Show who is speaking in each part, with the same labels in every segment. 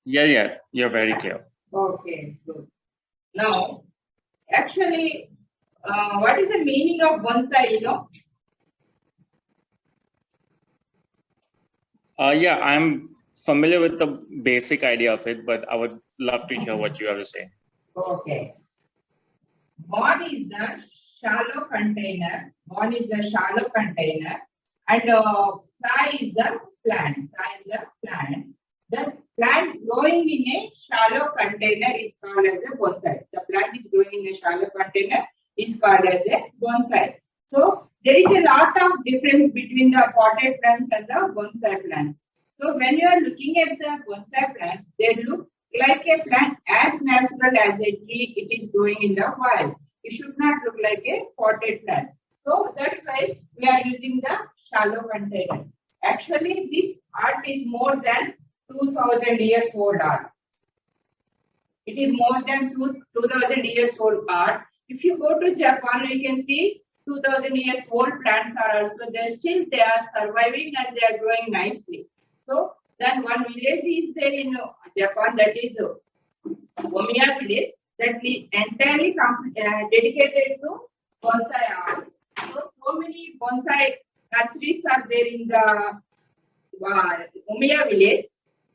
Speaker 1: Yeah, you're very clear.
Speaker 2: Okay, good. Now, actually, what is the meaning of bonsai?
Speaker 1: Yeah, I'm familiar with the basic idea of it, but I would love to hear what you have to say.
Speaker 2: Okay. Bond is the shallow container. Bond is the shallow container, and Sai is the plant. Sai is the plant. The plant growing in a shallow container is called as a bonsai. The plant is growing in a shallow container is called as a bonsai. So there is a lot of difference between the potted plants and the bonsai plants. So when you are looking at the bonsai plants, they look like a plant as natural as a tree. It is growing in the wild. It should not look like a potted plant. So that's why we are using the shallow container. Actually, this art is more than 2000 years old art. It is more than 2000 years old art. If you go to Japan, you can see 2000 years old plants are also there. Still, they are surviving and they are growing nicely. So, then one village is there in Japan, that is Omiya village, that is entirely dedicated to bonsai art. So many bonsai nurseries are there in the Omiya village.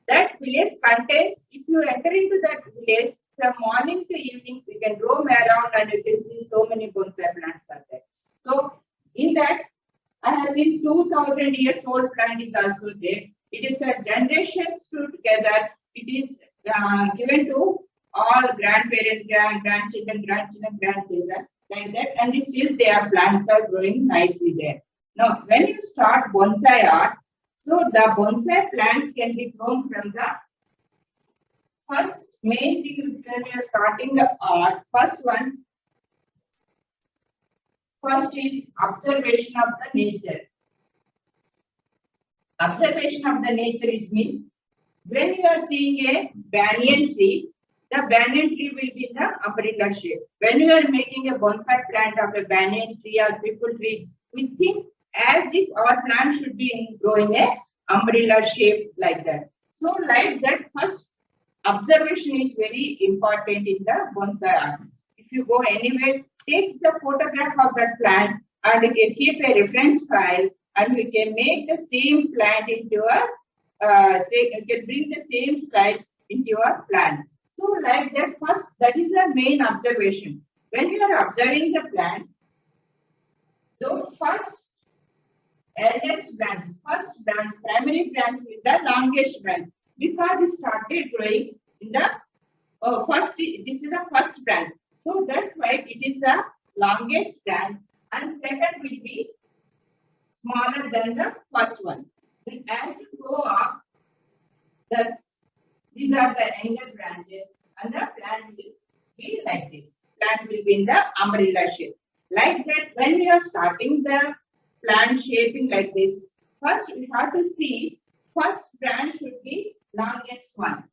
Speaker 2: That village contains, if you enter into that village, from morning to evening, you can roam around and you can see so many bonsai plants are there. So, in that, I have seen 2000 years old plant is also there. It is a generations together. It is given to all grandparents, grandchildren, grandchildren, like that, and still their plants are growing nicely there. Now, when you start bonsai art, so the bonsai plants can be grown from the first main thing when you are starting the art. First is observation of the nature. Observation of the nature is means when you are seeing a banyan tree, the banyan tree will be in the umbrella shape. When you are making a bonsai plant of a banyan tree or people tree, we think as if our plant should be growing a umbrella shape like that. So like that, first observation is very important in the bonsai art. If you go anywhere, take the photograph of that plant and keep a reference file, and we can make the same plant into a say you can bring the same style into your plant. So like that, first that is the main observation. When you are observing the plant, the first earliest branch, first branch, primary branch is the longest branch because it started growing in the first. This is the first branch, so that's why it is the longest branch, and second will be smaller than the first one. Then as you go up, these are the younger branches, and the plant will be like this. Plant will be in the umbrella shape. Like that, when we are starting the plant shaping like this, first we have to see first branch should be longest one.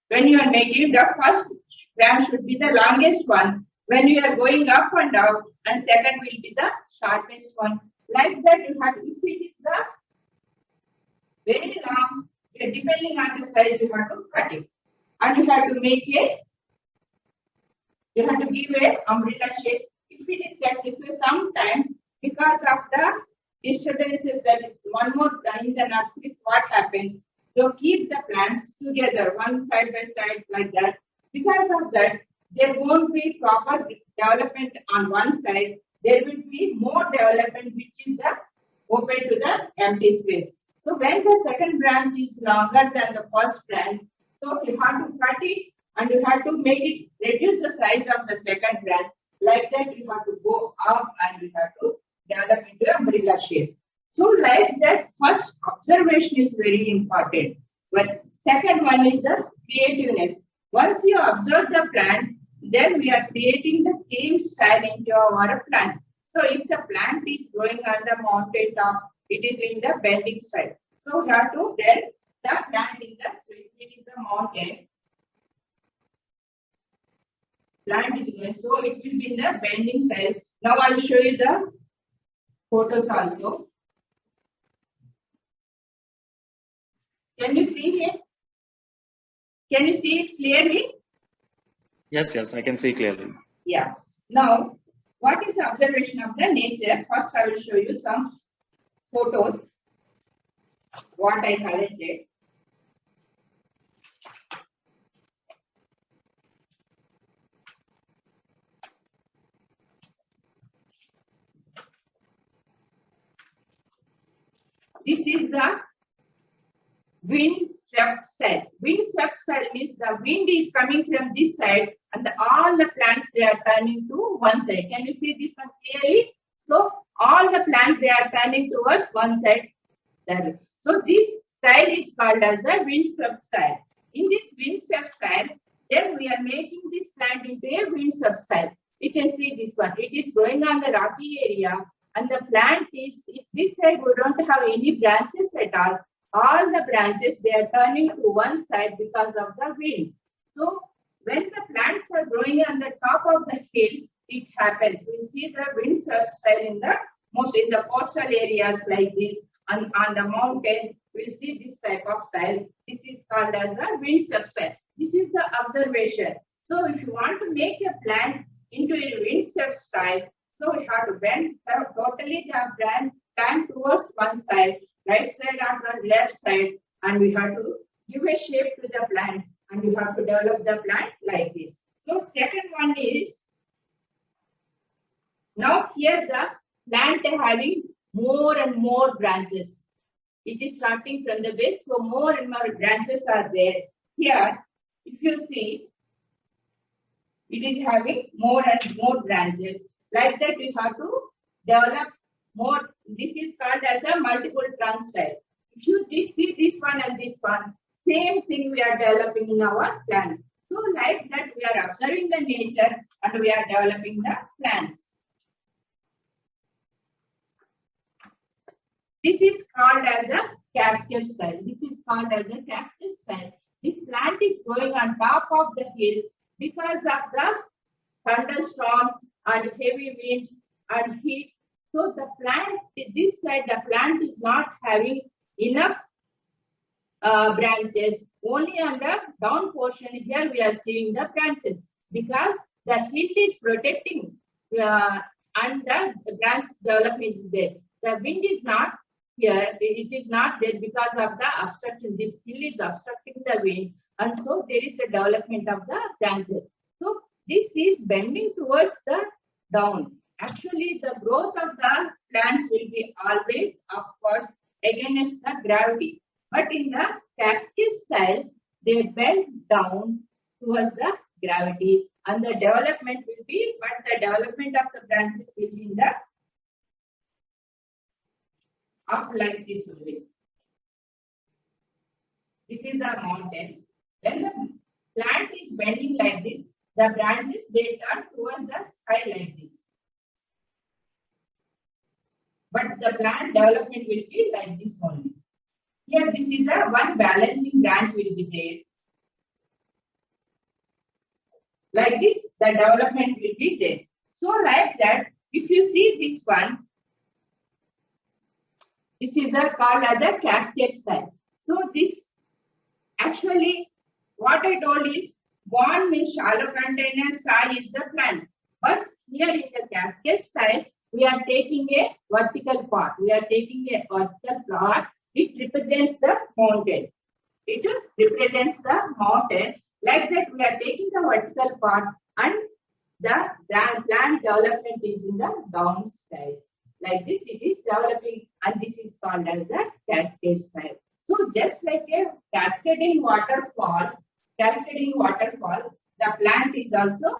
Speaker 2: When you are making the first branch should be the longest one. When you are going up and down, and second will be the shortest one. Like that, you have to, if it is the very long, depending on the size, you have to cut it. And you have to make a, you have to give a umbrella shape. If it is set, if you sometime, because of the disturbances, that is one more in the nurseries, what happens? To keep the plants together, one side by side like that. Because of that, there won't be proper development on one side. There will be more development which is the open to the empty space. So when the second branch is longer than the first branch, so you have to cut it and you have to make it reduce the size of the second branch. Like that, you have to go up and you have to develop into umbrella shape. So like that, first observation is very important. But second one is the creativeness. Once you observe the plant, then we are creating the same style into our plant. So if the plant is growing on the mountain top, it is in the bending style. So we have to bend the plant in the, so if it is the mountain, plant is going, so it will be in the bending style. Now I'll show you the photos also. Can you see it? Can you see it clearly?
Speaker 1: Yes, I can see clearly.
Speaker 2: Yeah. Now, what is observation of the nature? First, I will show you some photos. What I collected. This is the wind swept style. Wind swept style means the wind is coming from this side and all the plants they are turning to one side. Can you see this one clearly? So all the plants they are turning towards one side. So this style is called as the wind swept style. In this wind swept style, then we are making this plant into a wind swept style. You can see this one. It is growing on the rocky area and the plant is, if this side we don't have any branches at all the branches they are turning to one side because of the wind. So when the plants are growing on the top of the hill, it happens. We see the wind swept style in the coastal areas like this, and on the mountain we'll see this type of style. This is called as the wind swept style. This is the observation. So if you want to make a plant into a wind swept style, so we have to bend totally the plant towards one side, right side or the left side, and we have to give a shape to the plant and we have to develop the plant like this. So second one is, now here the plant having more and more branches. It is starting from the base, so more and more branches are there. Here, if you see, it is having more and more branches. Like that, we have to develop more. This is called as a multiple trunk style. If you see this one and this one, same thing we are developing in our plant. So like that, we are observing the nature and we are developing the plants. This is called as a cascade style. This is called as a cascade style. This plant is growing on top of the hill because of the thunderstorms and heavy winds and heat. So the plant, this side, the plant is not having enough branches. Only on the down portion here we are seeing the branches because the hill is protecting and the branch development is there. The wind is not here, it is not there because of the obstruction. This hill is obstructing the wind, and so there is a development of the branches. So this is bending towards the down. Actually, the growth of the plants will be always upwards against the gravity. But in the cascade style, they bend down towards the gravity, and the development will be, but the development of the branches will be in the up like this only. This is the mountain. When the plant is bending like this, the branches they turn towards the sky like this. But the plant development will be like this only. Here, this is the one balancing branch will be there. Like this, the development will be there. So like that, if you see this one, this is called as the cascade style. So this actually, what I told is, bond means shallow container, style is the plant. But here in the cascade style, we are taking a vertical part. We are taking a vertical part. It represents the mountain. It represents the mountain. Like that, we are taking the vertical part and the plant development is in the down style. Like this, it is developing, and this is called as the cascade style. So just like a cascading waterfall, the plant is also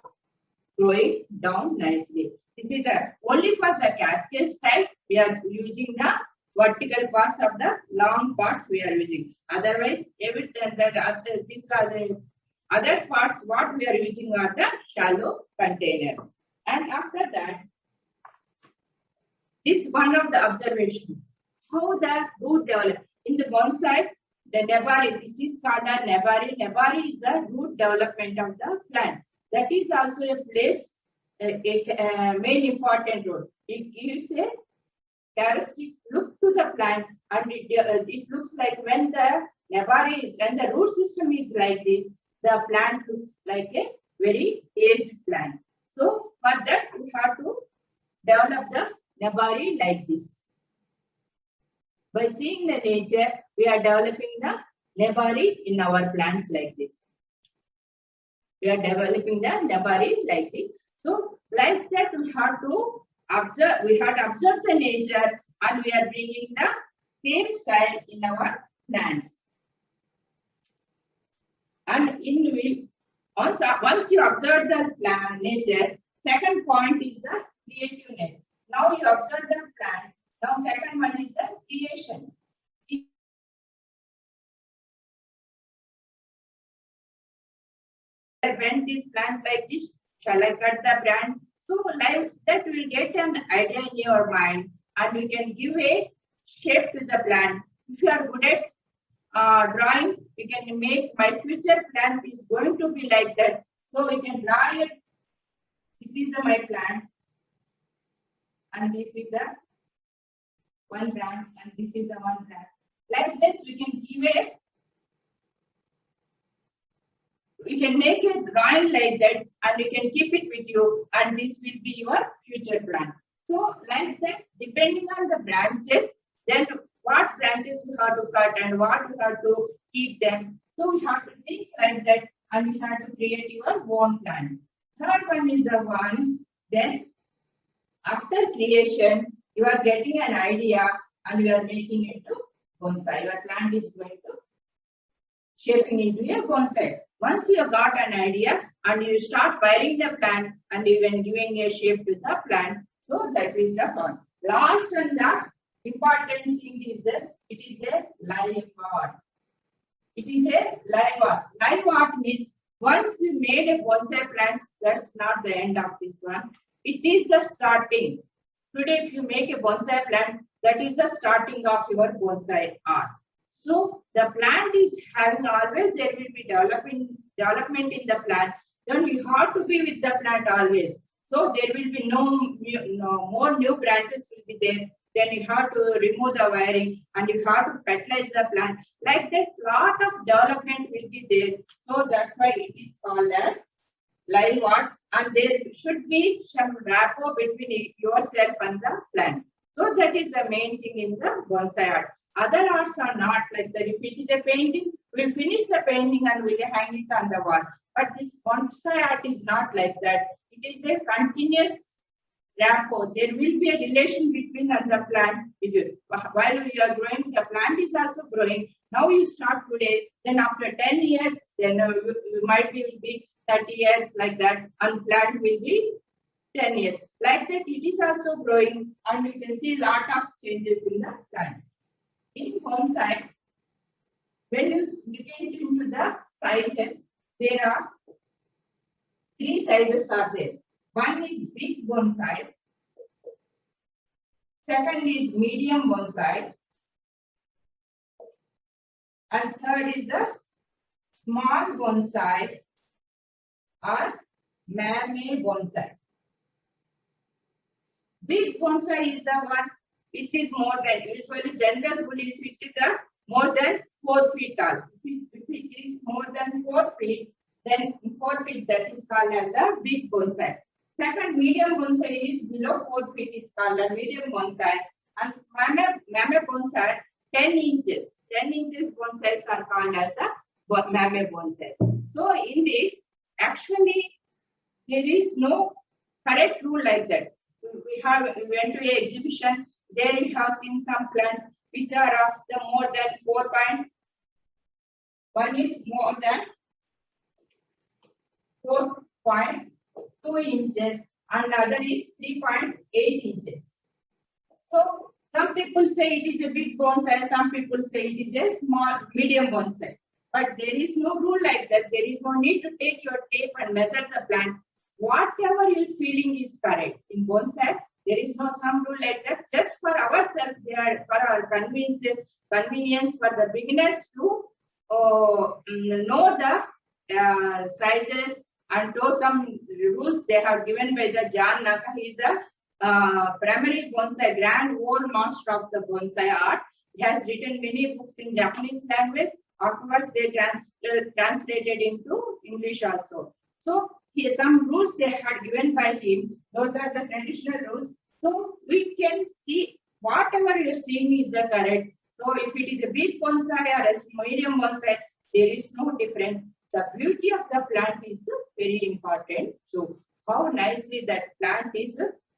Speaker 2: growing down nicely. This is only for the cascade style, we are using the vertical parts of the long parts we are using. Otherwise, everything that these are the other parts what we are using are the shallow containers. And after that, this one of the observation, how the root develop. In the bonsai, the nebari, this is called a nebari. Nebari is the root development of the plant. That is also a place, a main important role. It gives a characteristic look to the plant, and it looks like when the Nebari, when the root system is like this, the plant looks like a very aged plant. So for that we have to develop the Nebari like this. By seeing the nature, we are developing the Nebari in our plants like this. We are developing the Nebari like this. So like that we have to observe, the nature, and we are bringing the same style in our plants. And once you observe the plant nature, second point is the creativeness. Now you observe the plants. Now second one is the creation. When this plant like this, shall I cut the branch? So like that we will get an idea in your mind, and we can give a shape to the plant. If you are good at drawing, we can make my future plant is going to be like that. So we can draw it. This is my plant, and this is the one branch, and this is the one branch. Like this, we can give a. We can make a drawing like that, and you can keep it with you, and this will be your future plant. So like that, depending on the branches, then what branches you have to cut and what you have to keep them. So we have to think like that, and we have to create your own plant. Third one is the one, then after creation, you are getting an idea and you are making it to bonsai. Your plant is going to shaping into a bonsai. Once you have got an idea and you start wiring the plant and even giving a shape to the plant, so that is the one. Last and the important thing is that it is a live art. It is a live art. Live art means once you made a bonsai plant, that's not the end of this one. It is the starting. Today, if you make a bonsai plant, that is the starting of your bonsai art. So the plant is having always, there will be development in the plant. Then you have to be with the plant always. So there will be no more new branches will be there. Then you have to remove the wiring and you have to fertilize the plant. Like that, lot of development will be there. So that's why it is called as live art. And there should be some rapport between yourself and the plant. So that is the main thing in the bonsai art. Other arts are not like that. If it is a painting, we'll finish the painting and we'll hang it on the wall. But this bonsai art is not like that. It is a continuous rapport. There will be a relation between the plant. While you are growing, the plant is also growing. Now you start today, then after 10 years, then you might be 30 years like that, and plant will be 10 years. Like that, it is also growing, and you can see a lot of changes in the plant. In bonsai, when you get into the sizes, there are 3 sizes are there. One is big bonsai, second is medium bonsai, and third is the small bonsai or mame bonsai. Big bonsai is the one which is more than, usually general wood is which is more than 4 feet tall. If it is more than 4 feet, then 4 feet, that is called as a big bonsai. Second, medium bonsai is below 4 feet, is called a medium bonsai. And mame bonsai, 10 inches. 10 inches bonsais are called as the mame bonsai. So in this, actually, there is no correct rule like that. We went to an exhibition. There we have seen some plants which are of the more than 4 point. One is more than 4.2 inches and other is 3.8 inches. So some people say it is a big bonsai, some people say it is a small, medium bonsai. But there is no rule like that. There is no need to take your tape and measure the plant. Whatever your feeling is correct. In bonsai, there is no thumb rule like that. Just for ourselves, they are for our convenience for the beginners to know the sizes and do some rules they have given by the John Naka. He is the primary bonsai, grand old master of the bonsai art. He has written many books in Japanese language Afterwards, they translated into English also. So here some rules they had given by him. Those are the traditional rules. So we can see whatever you're seeing is the correct. So if it is a big bonsai or a medium bonsai, there is no difference. The beauty of the plant is very important. So how nicely that plant is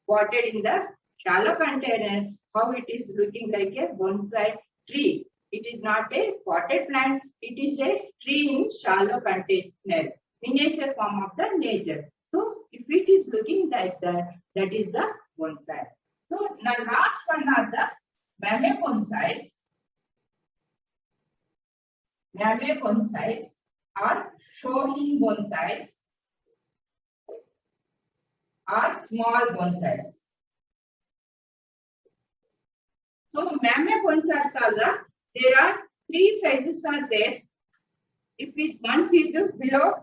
Speaker 2: potted in the shallow container, how it is looking like a bonsai tree. It is not a potted plant, it is a tree in shallow container, miniature form of the nature. So if it is looking like that, that is the bonsai. So now last one are the mame bonsais. Mame bonsais are shohin bonsais are small bonsais. So mame bonsais are there are three sizes are there. If it's one is below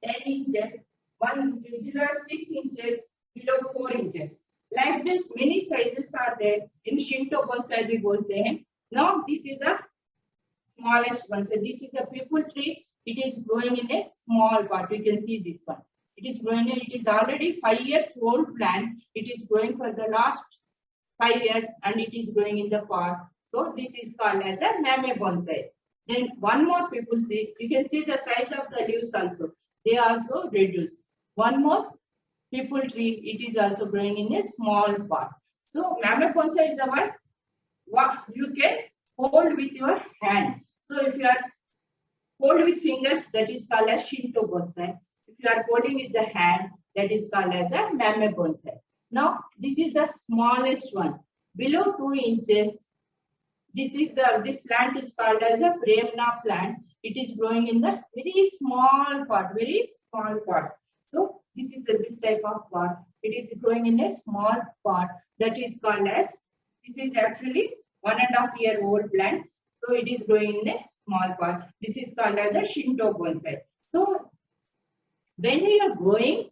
Speaker 2: 10 inches, one below 6 inches, below 4 inches. Like this, many sizes are there. In Shinto bonsai we bolte hain. Now this is the smallest one. So this is a people tree. It is growing in a small part. You can see this one. It is growing. It is already 5 years old plant. It is growing for the last 5 years, and it is growing in the pot. So this is called as the mame bonsai. Then one more people see. You can see the size of the leaves also. They also reduce. One more people tree. It is also growing in a small pot. So mame bonsai is the one what you can hold with your hand. So if you are hold with fingers, that is called as Shinto bonsai. If you are holding with the hand, that is called as the mame bonsai. Now this is the smallest one, below 2 inches. This plant is called as a Brahmana plant. It is growing in the very small pot, very small pots. So this is this type of pot. It is growing in a small pot. That is called as, this is actually 1.5 year old plant. So it is growing in a small pot. This is called as a Shinto bonsai. So when you are growing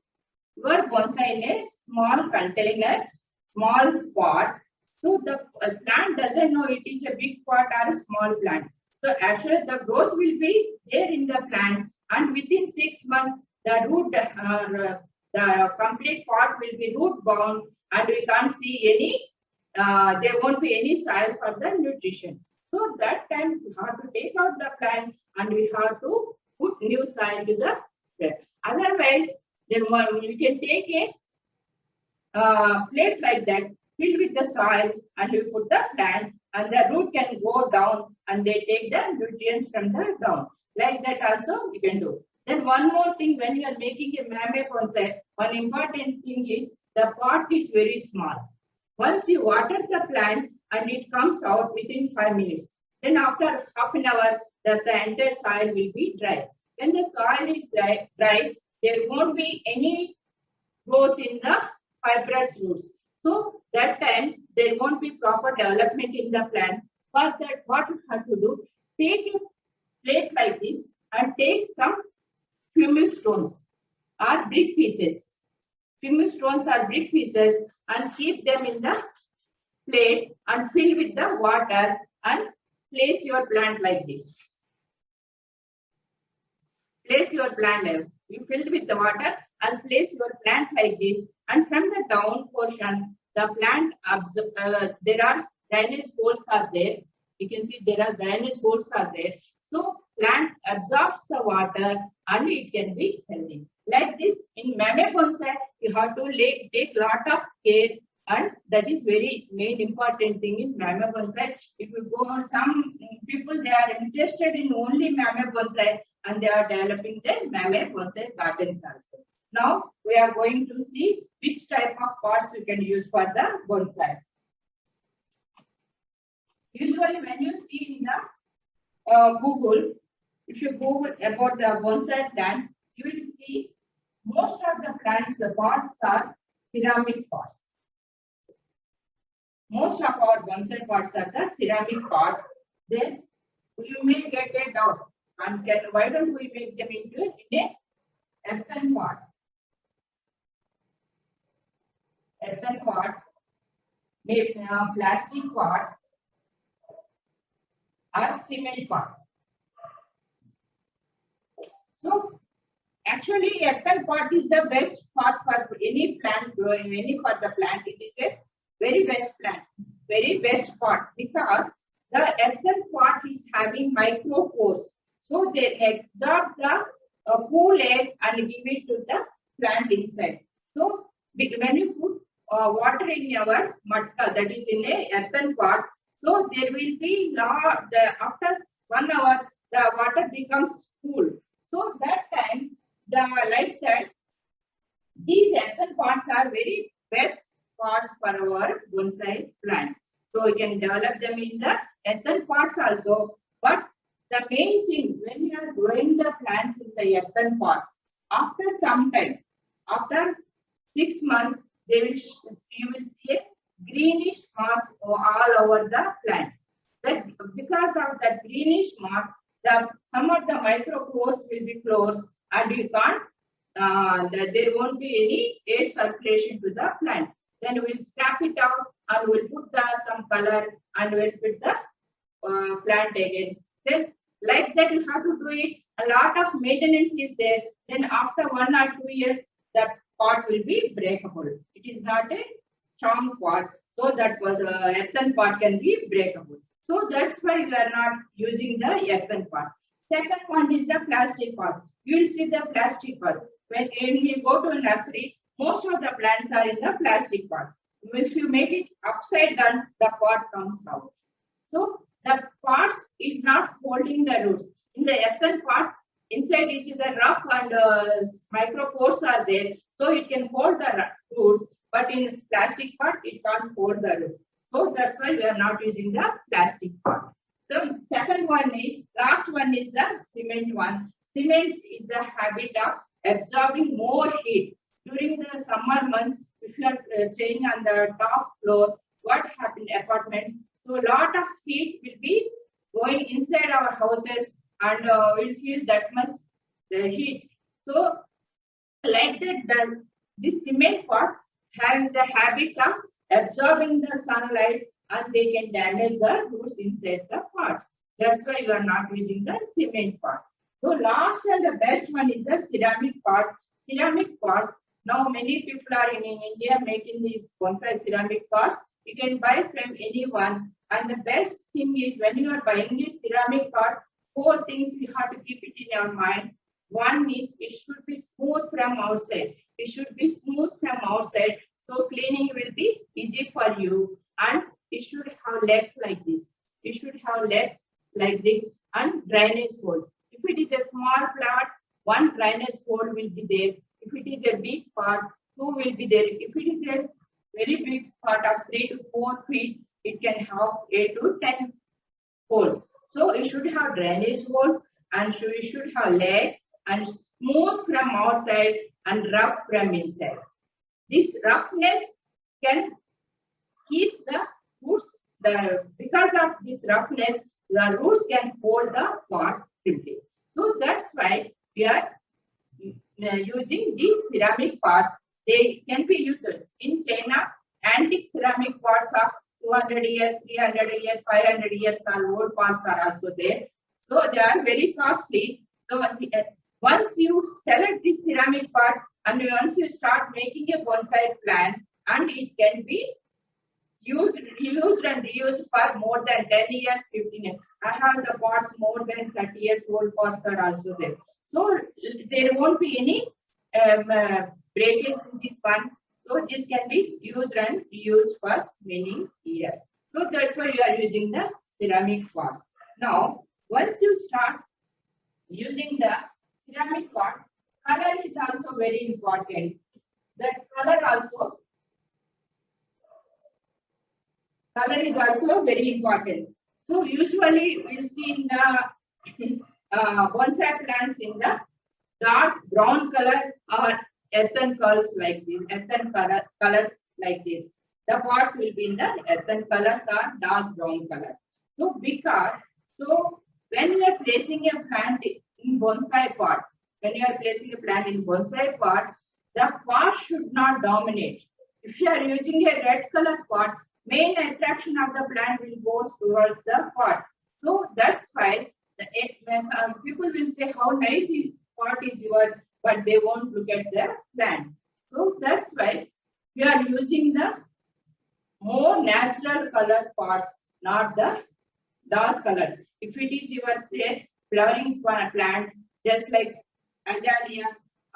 Speaker 2: your bonsai in a small container, small pot, so the plant doesn't know it is a big pot or a small plant. So actually the growth will be there in the plant, and within 6 months the root, the complete pot will be root bound, and we can't see any, there won't be any soil for the nutrition. So that time we have to take out the plant and we have to put new soil to the plant. Otherwise, then you can take a plate like that, filled with the soil, and you put the plant, and the root can go down and they take the nutrients from the ground. Like that also you can do. Then one more thing, when you are making a mame bonsai, one important thing is the pot is very small. Once you water the plant and it comes out within 5 minutes, then after half an hour, the entire soil will be dry. When the soil is dry, there won't be any growth in the fibrous roots. So that time there won't be proper development in the plant. For that, what you have to do, take a plate like this and take some pumice stones or brick pieces. Pumice stones or brick pieces, and keep them in the plate and fill with the water and place your plant like this. Place your plant level. You fill with the water and place your plant like this, and from the down portion, the plant there are drainage holes are there. You can see there are drainage holes are there. So plant absorbs the water and it can be healthy. Like this in mame bonsai, you have to take lot of care, and that is very main important thing in mame bonsai. If you go on, some people they are interested in only mame bonsai and they are developing the mame bonsai gardens also. Now we are going to see which type of pots you can use for the bonsai. Usually when you see in the Google, if you Google about the bonsai plant, you will see most of the plants, the pots are ceramic pots. Most of our bonsai pots are the ceramic pots. Then you may get a doubt, and why don't we make them into an earthen pot? Earthen pot, maybe plastic pot, or cement pot. So actually, earthen pot is the best pot for any plant growing, any for the plant. It is a very best plant, very best pot because the earthen pot is having micropores. So they absorb the cool air and give it to the plant inside. So when you put water in your matka, that is in a earthen pot, so there will be after 1 hour the water becomes cool. So that time like that, these earthen pots are very best pots for our bonsai plant. So we can develop them in the earthen pots also. But the main thing when you are growing the plants in the earthen pots, after some time, after 6 months, you will see a greenish moss all over the plant. That because of that greenish moss, some of the micropores will be closed and you can't, there won't be any air circulation to the plant. Then we'll scrap it out and we'll put some color and we'll put the plant again. Then like that you have to do it. A lot of maintenance is there. Then after 1 or 2 years, the pot will be breakable. It is not a strong pot. So that was earthen pot can be breakable. So that's why we are not using the earthen pot. Second one is the plastic pot. You will see the plastic pot. When we go to a nursery, most of the plants are in the plastic pot. If you make it upside down, the pot comes out. So the pots is not holding the roots. In the earthen pots, inside is the rough and micropores are there, so it can hold the roots. But in plastic pot, it can't hold the roots. So that's why we are not using the plastic pot. So second one is, last one is the cement one. Cement is the habit of absorbing more heat. During the summer months, if you are staying on the top floor, what happened apartment? So a lot of heat will be going inside our houses and we'll feel that much heat. So like that, these cement pots have the habit of absorbing the sunlight and they can damage the roots inside the pots. That's why we are not using the cement pots. So last and the best one is the ceramic pot. Ceramic pots. Now many people are in India making these bonsai ceramic pots. You can buy from anyone. And the best thing is when you are buying this ceramic pot, 4 things you have to keep it in your mind. One is it should be smooth from outside. It should be smooth from outside. So cleaning will be easy for you. And it should have legs like this. It should have legs like this and drainage holes. If it is a small plot, 1 drainage hole will be there. If it is a big pot, 2 will be there. If it is a very big pot of 3 to 4 feet, it can have 8 to 10 holes. So it should have drainage holes and it should have legs and smooth from outside and rough from inside. This roughness can keep the roots, because of this roughness, the roots can hold the pot simply. So that's why we are using these ceramic pots. They can be used in China. Antique ceramic pots are 200 years, 300 years, 500 years old pots are also there. So they are very costly. So once you select this ceramic pot and once you start making a bonsai plant, and it can be used, reused and reused for more than 10 years, 15 years. I have the pots more than 30 years old pots are also there. So there won't be any breakage in this one. So this can be used and reused for many years. So that's why you are using the ceramic pots. Now, once you start using the ceramic pot, color is also very important. That color is also very important. So usually we'll see in the bonsai plants in the dark brown color or earthen colors like this, colors like this. The pots will be in the earthen colors or dark brown color. So when you are placing a plant in bonsai pot, the pot should not dominate. If you are using a red color pot, main attraction of the plant will go towards the pot. So that's why people will say how nice pot is yours, but they won't look at the plant. So that's why we are using the more natural color pots, not the dark colors. If it is your say flowering plant, just like azaleas,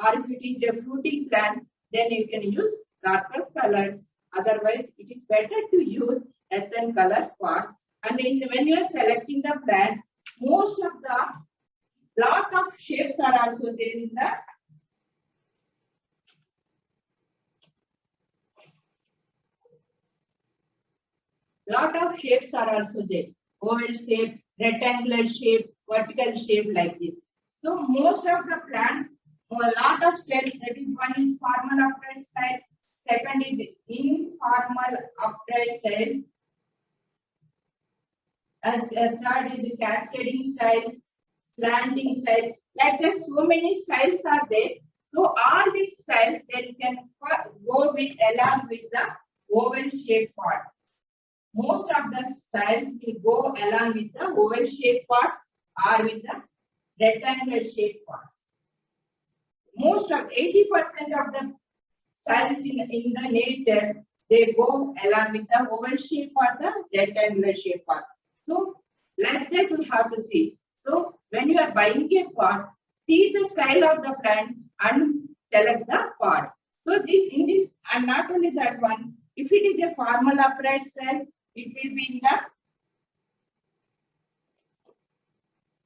Speaker 2: or if it is a fruiting plant, then you can use darker colors. Otherwise, it is better to use earthen color pots. And when you are selecting the plants, most of the lot of shapes are also there in the lot of shapes are also there. Oval shape, rectangular shape, vertical shape like this. So most of the plants, a lot of styles, that is one is formal upright style, second is informal upright style, as third is cascading style, slanting style. Like that, so many styles are there. So all these styles then can go with along with the oval shape pot. Most of the styles will go along with the oval shape pots or with the rectangular shape pots. Most of 80% of the styles in the nature, they go along with the oval shape or the rectangular shape pot. So like that we have to see. So when you are buying a pot, see the style of the plant and select the pot. So this in this, and not only that one, if it is a formal upright style, it will be in the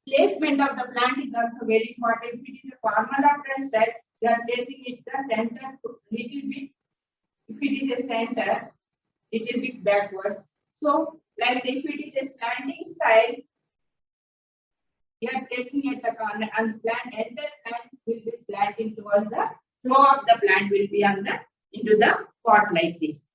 Speaker 2: placement of the plant is also very important. If it is a formal upright style, you are placing it the center little bit. If it is a center, little bit backwards. So like if it is a slanting style, you are placing it at the corner and the plant entire plant will be slanting towards the flow of the plant will be on the into the pot like this.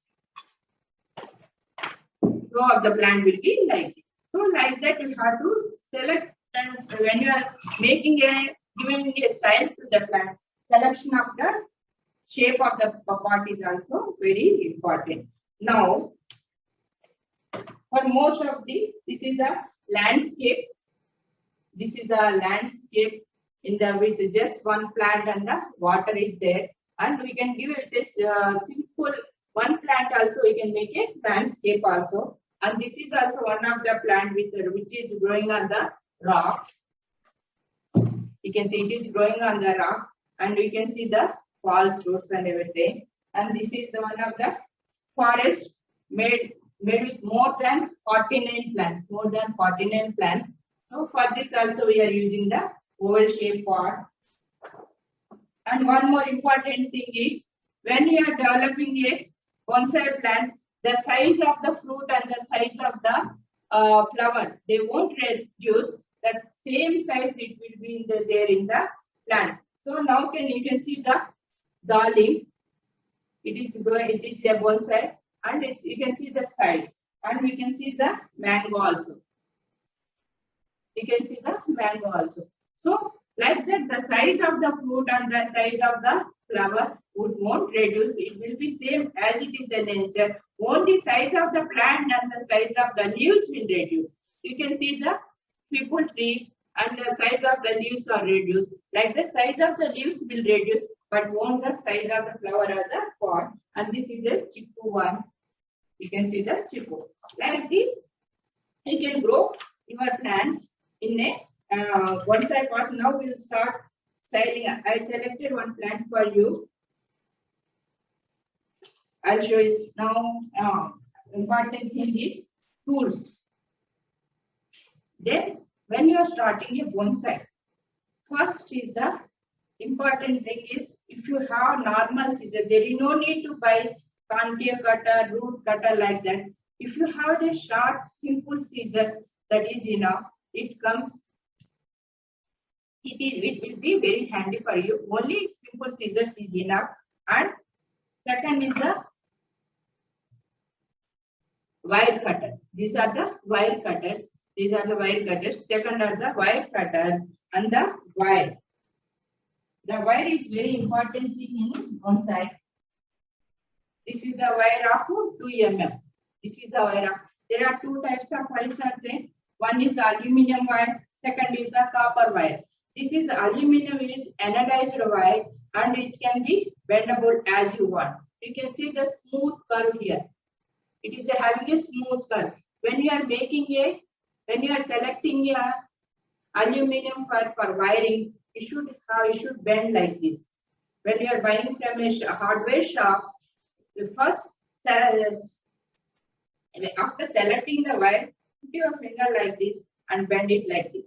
Speaker 2: Flow of the plant will be like this. So like that you have to select, and when you are making giving a style to the plant, selection of the shape of the pot is also very important. Now, for most of this is the landscape. This is the landscape in the with just one plant and the water is there, and we can give it this simple one plant also. We can make a landscape also, and this is also one of the plant which is growing on the rock. You can see it is growing on the rock, and we can see the false roots and everything. And this is the one of the forest made with more than 49 plants. More than 49 plants. So for this also we are using the oval shape pot. And one more important thing is when you are developing a bonsai plant, the size of the fruit and the size of the flower, they won't reduce. The same size it will be there in the plant. So now you can see the darling. It is a bonsai, and you can see the size, and we can see the mango also. You can see the mango also. So like that, the size of the fruit and the size of the flower won't reduce. It will be same as it is in nature. Only size of the plant and the size of the leaves will reduce. You can see the people tree and the size of the leaves are reduced. Like the size of the leaves will reduce, but won't the size of the flower or the pot. And this is a chiku one. You can see the chiku. Like this, you can grow your plants in a bonsai pot. Now we will start styling. I selected one plant for you. I'll show you now. Important thing is tools. Then when you are starting a bonsai, first is the important thing is if you have normal scissors, there is no need to buy concave cutter, root cutter like that. If you have a short, simple scissors, that is enough. It will be very handy for you. Only simple scissors is enough. And second is the wire cutter. These are the wire cutters. These are the wire cutters. Second are the wire cutters and the wire. The wire is very important thing in bonsai. This is the wire of 2 mm. This is the wire of. There are two types of wires are there. One is the aluminum wire. Second is the copper wire. This is aluminum is anodized wire and it can be bendable as you want. You can see the smooth curve here. It is having a smooth curve. When you are selecting a aluminum for wiring, you should bend like this. When you are buying from a hardware shop, you first after selecting the wire, put your finger like this and bend it like this.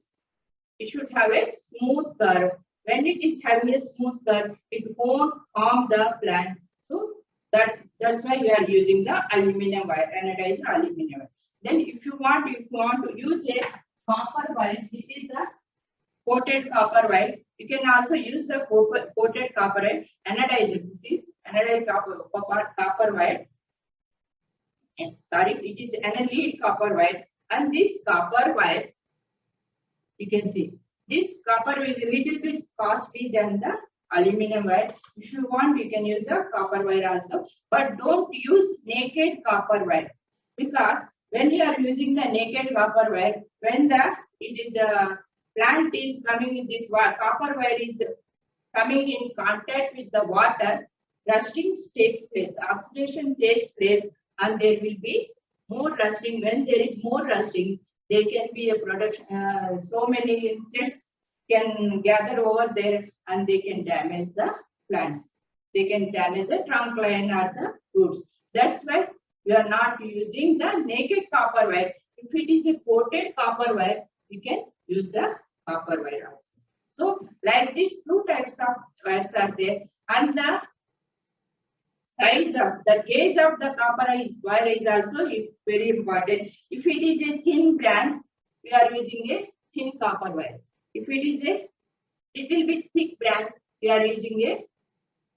Speaker 2: It should have a smooth curve. When it is having a smooth curve, it won't harm the plant. So that's why we are using the aluminum wire, anodized aluminum wire. Then if you want to use a copper wire, this is the coated copper wire. You can also use the coated copper wire, anodized. This is anodized copper wire. Sorry, it is annealed copper wire. And this copper wire, you can see, this copper is a little bit costly than the aluminum wire. If you want, you can use the copper wire also, but don't use naked copper wire, because when you are using the naked copper wire, when the plant is coming in this copper wire is coming in contact with the water, rusting takes place, oxidation takes place, and there will be more rusting. When there is more rusting, there can be a production, so many insects can gather over there and they can damage the plants. They can damage the trunk line or the roots. That's why we are not using the naked copper wire. If it is a coated copper wire, you can use the copper wire also. So like these two types of wires are there, and the size of the gauge of the copper wire is also very important. If it is a thin branch, we are using a thin copper wire. If it is a little bit thick branch, we are using a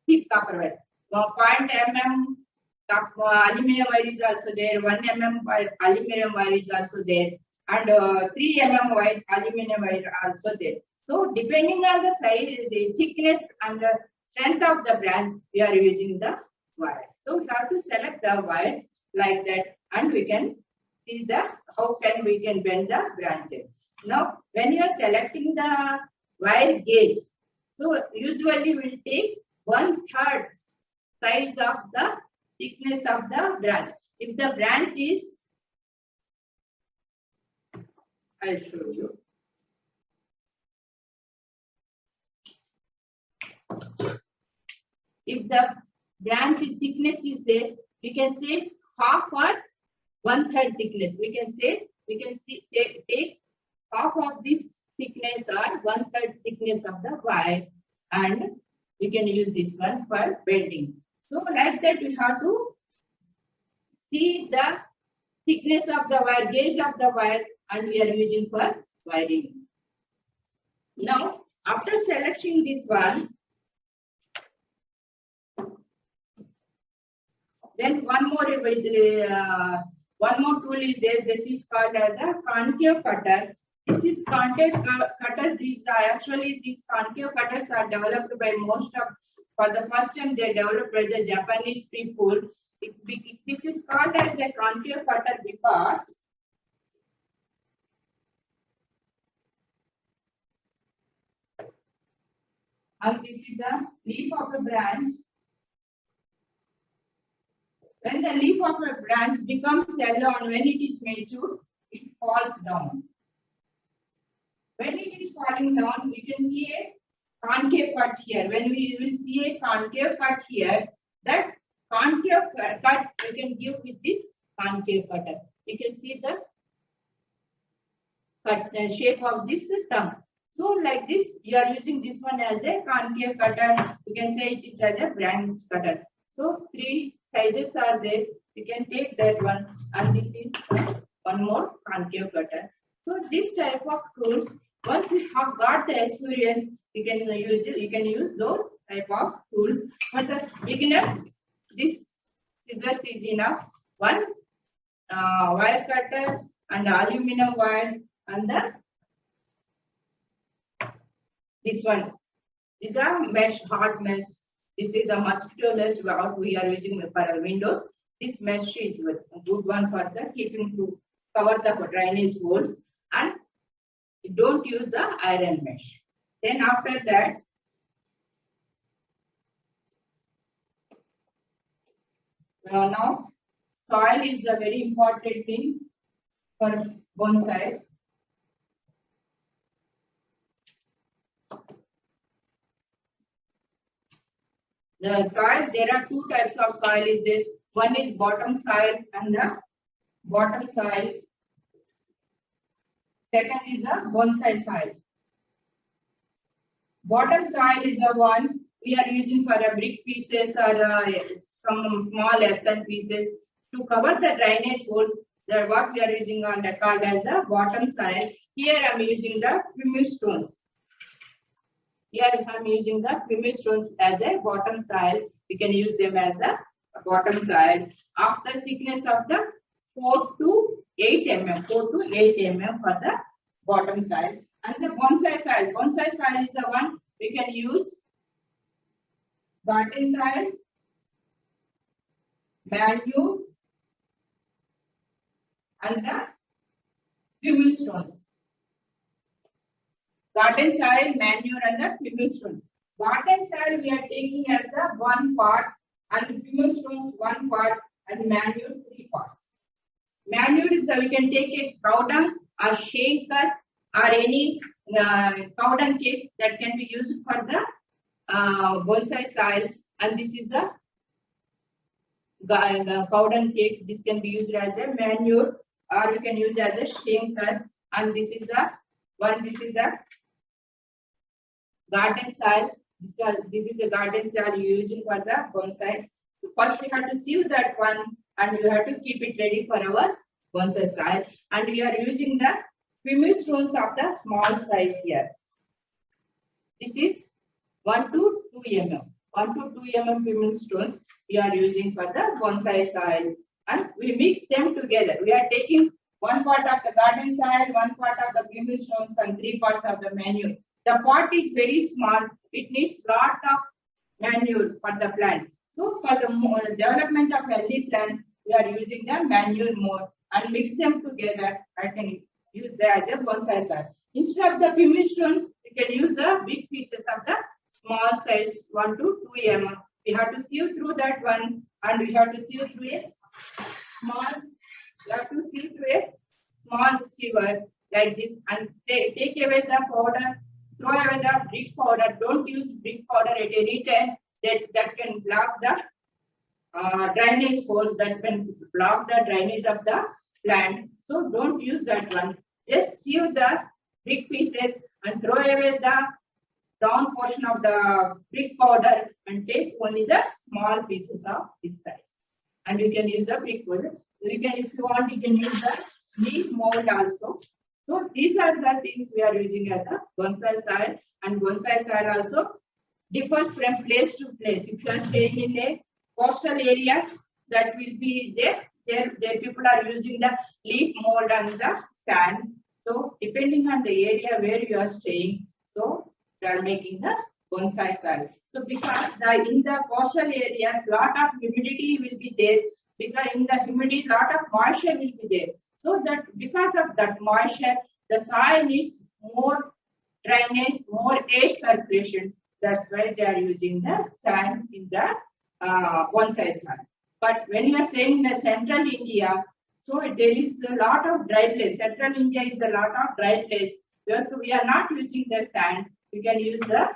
Speaker 2: thick copper wire. 0.0 mm aluminum wire is also there. 1 mm aluminum wire is also there, and 3 mm wire aluminum wire also there. So depending on the size, the thickness and the strength of the branch, we are using the wire. So we have to select the wires like that, and we can see how we can bend the branches. Now, when you are selecting the wire gauge, so usually we'll take 1/3 size of the thickness of the branch. If the branch is, I'll show you. If the branch thickness is there, we can say half or 1/3 thickness. We can take half of this thickness or 1/3 thickness of the wire, and we can use this one for bending. So like that, we have to see the thickness of the wire, gauge of the wire, and we are using for wiring. Now, after selecting this one, then one more tool is there. This is called as a concave cutter. This is concave cutter. These concave cutters are developed by for the first time they developed by the Japanese people. This is called as a concave cutter because this is the leaf of a branch. When the leaf of a branch becomes yellow and when it is mature, it falls down. When it is falling down, we can see a concave cut here. When we will see a concave cut here, that concave cut we can give with this concave cutter. You can see the shape of this tongue. So like this, you are using this one as a concave cutter. You can say it is as a branch cutter. So 3 sizes are there. You can take that one, and this is one more concave cutter. So this type of tools, once we have got the experience, you can use it. You can use those type of tools. For the beginners, this scissors is enough. One wire cutter and aluminum wires, and this one is a mesh, hard mesh. This is a mosquito mesh what we are using for our windows. This mesh is a good one for the keeping to cover the drainage holes, and don't use the iron mesh. Then after that, now soil is the very important thing for bonsai. The soil, there are two types of soil is there. One is bottom soil and the bottom soil. Second is the bonsai soil. Bottom soil is the one we are using for a brick pieces or some small earthen pieces to cover the drainage holes. That what we are using on the called as the bottom soil. Here I am using the pumice stones. Here I am using the pumice stones as a bottom soil. We can use them as a bottom soil. After thickness of the 4 to 8 mm, 4 to 8 mm for the bottom soil. And the bonsai soil is the one we can use garden soil, manure, and the pumice stones. Garden soil, manure, and the pumice stones. Garden soil we are taking as the 1 part, and pumice stones 1 part, and manure 3 parts. Manure is we can take a cow dung or shea cut or any cow dung cake that can be used for the bonsai soil, and this is the cow dung cake. This can be used as a manure, or you can use as a shea cut, and this is the one. This is the garden soil. This is the garden soil using for the bonsai. So first we have to sieve that one, and we have to keep it ready for our bonsai soil. And we are using the pumice stones of the small size here. This is 1 to 2 mm. 1 to 2 mm pumice stones we are using for the bonsai soil, and we mix them together. We are taking 1 part of the garden soil, 1 part of the pumice stones, and 3 parts of the manure. The pot is very small. It needs lot of manure for the plant. So for the development of healthy plant, we are using the manure more and mix them together. I can use that as a bonsai soil. Instead of the pumice stones, we can use the big pieces of the small size 1 to 2 mm. We have to sieve through that one, and we have to sieve through a small. We have to sieve through a small sieve like this, and take away the powder. Throw away the brick powder. Don't use brick powder at any time. That can block the drainage holes. That can block the drainage of the plant. So don't use that one. Just sieve the brick pieces and throw away the down portion of the brick powder and take only the small pieces of this size. And you can use the brick powder. You can, if you want, you can use the leaf mold also. So these are the things we are using as a bonsai soil, and bonsai soil also differs from place to place. If you are staying in a coastal areas, that will be there people are using the leaf mold and the sand. So depending on the area where you are staying, so they are making the bonsai soil. So because in the coastal areas, lot of humidity will be there. Because in the humidity, lot of moisture will be there. So that because of that moisture, the soil needs more drainage, more air circulation. That's why they are using the sand in the bonsai soil. But when you are saying the central India, so there is a lot of dry place. Central India is a lot of dry place. So we are not using the sand. We can use the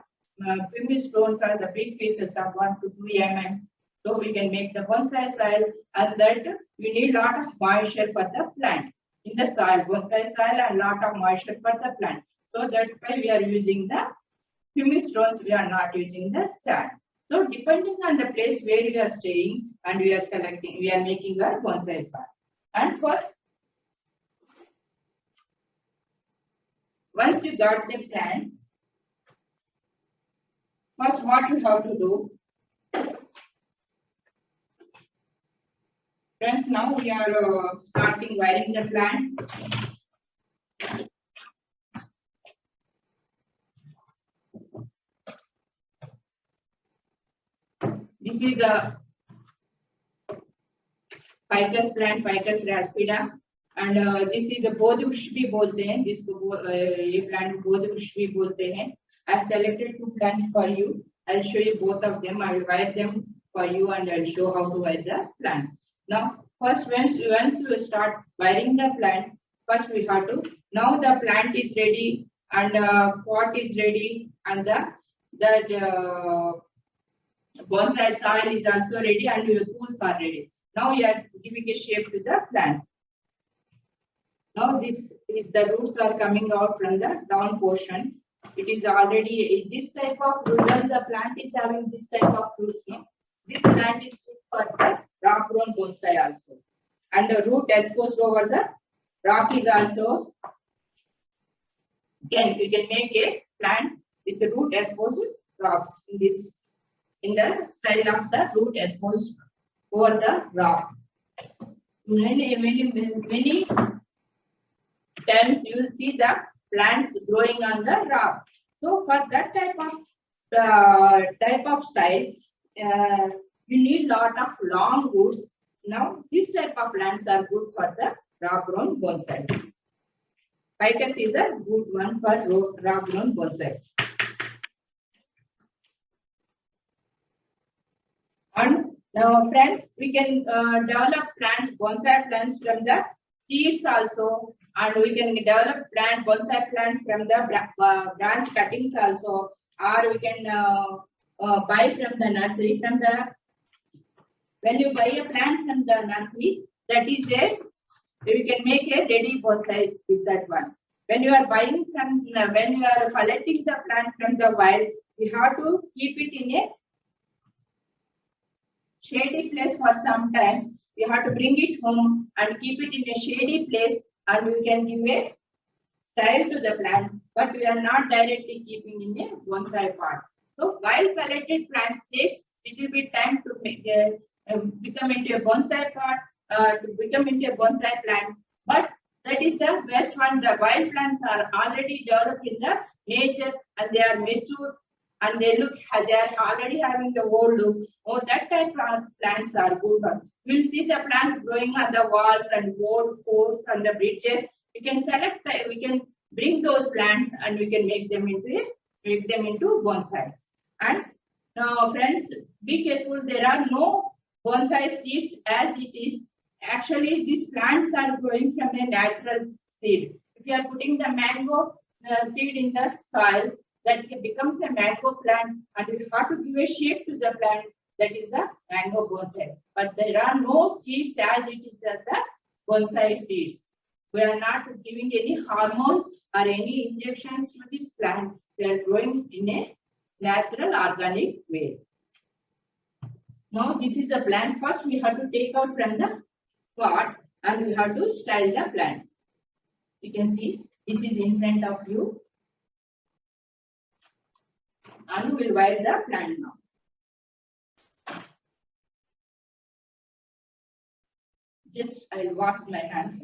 Speaker 2: pumice stones or the big pieces of 1 to 2 mm. So we can make the bonsai soil, and that we need a lot of moisture for the plant in the soil. Bonsai soil and lot of moisture for the plant. So that's why we are using the pumice stones. We are not using the sand. So depending on the place where you are staying, and we are selecting, we are making our bonsai soil. And for once you got the plant, first what you have to do. Friends, now we are starting wiring the plant. This is the ficus plant, ficus raspida, and this is the bodh वृक्ष भी बोलते हैं, जिसको ये plant bodh वृक्ष भी बोलते हैं. I've selected 2 plants for you. I'll show you both of them. I will wire them for you and I'll show how to wire the plants. Now, first, once you start wiring the plant, first we have to, now the plant is ready and pot is ready and the bonsai soil is also ready and your tools are ready. Now you are giving a shape to the plant. Now the roots are coming out from the down portion. It is already this type of root. The plant is having this type of roots. No? This plant is good for the rock grown bonsai also. And the root exposed over the rock is also. Again, we can make a plant with the root exposed rocks in the style of the root exposed over the rock. Many times you will see the plants growing on the rock. So for that type of style, you need lot of long roots. Now this type of plants are good for the rock grown bonsai. Ficus is a good one for rock grown bonsai. And now friends, we can develop bonsai plants from the seeds also, and we can develop bonsai plants from the branch cuttings also, or we can buy from the nursery. When you buy a plant from the nursery, that is there, you can make a ready bonsai with that one. When you are buying when you are collecting the plant from the wild, you have to keep it in a shady place for some time. You have to bring it home and keep it in a shady place, and you can give a style to the plant, but we are not directly keeping in a bonsai pot. So wild collected plants takes little bit time to become into a bonsai pot, to become into a bonsai plant, but that is the best one. The wild plants are already developed in the nature and they are mature and they are already having the old look. Oh, that type of plants are good. You will see the plants growing on the walls and old forts and the bridges. We can we can bring those plants and we can make them into bonsais. And now, friends, be careful. There are no bonsai seeds as it is. Actually, these plants are growing from a natural seed. If you are putting the mango seed in the soil, that becomes a mango plant, and you have to give a shape to the plant. That is the mango bonsai. But there are no seeds as it is as the bonsai seeds. We are not giving any hormones or any injections to this plant. We are growing in a natural organic way. Now this is a plant. First we have to take out from the pot and we have to style the plant. You can see this is in front of you. And we will wire the plant now. Just I will wash my hands.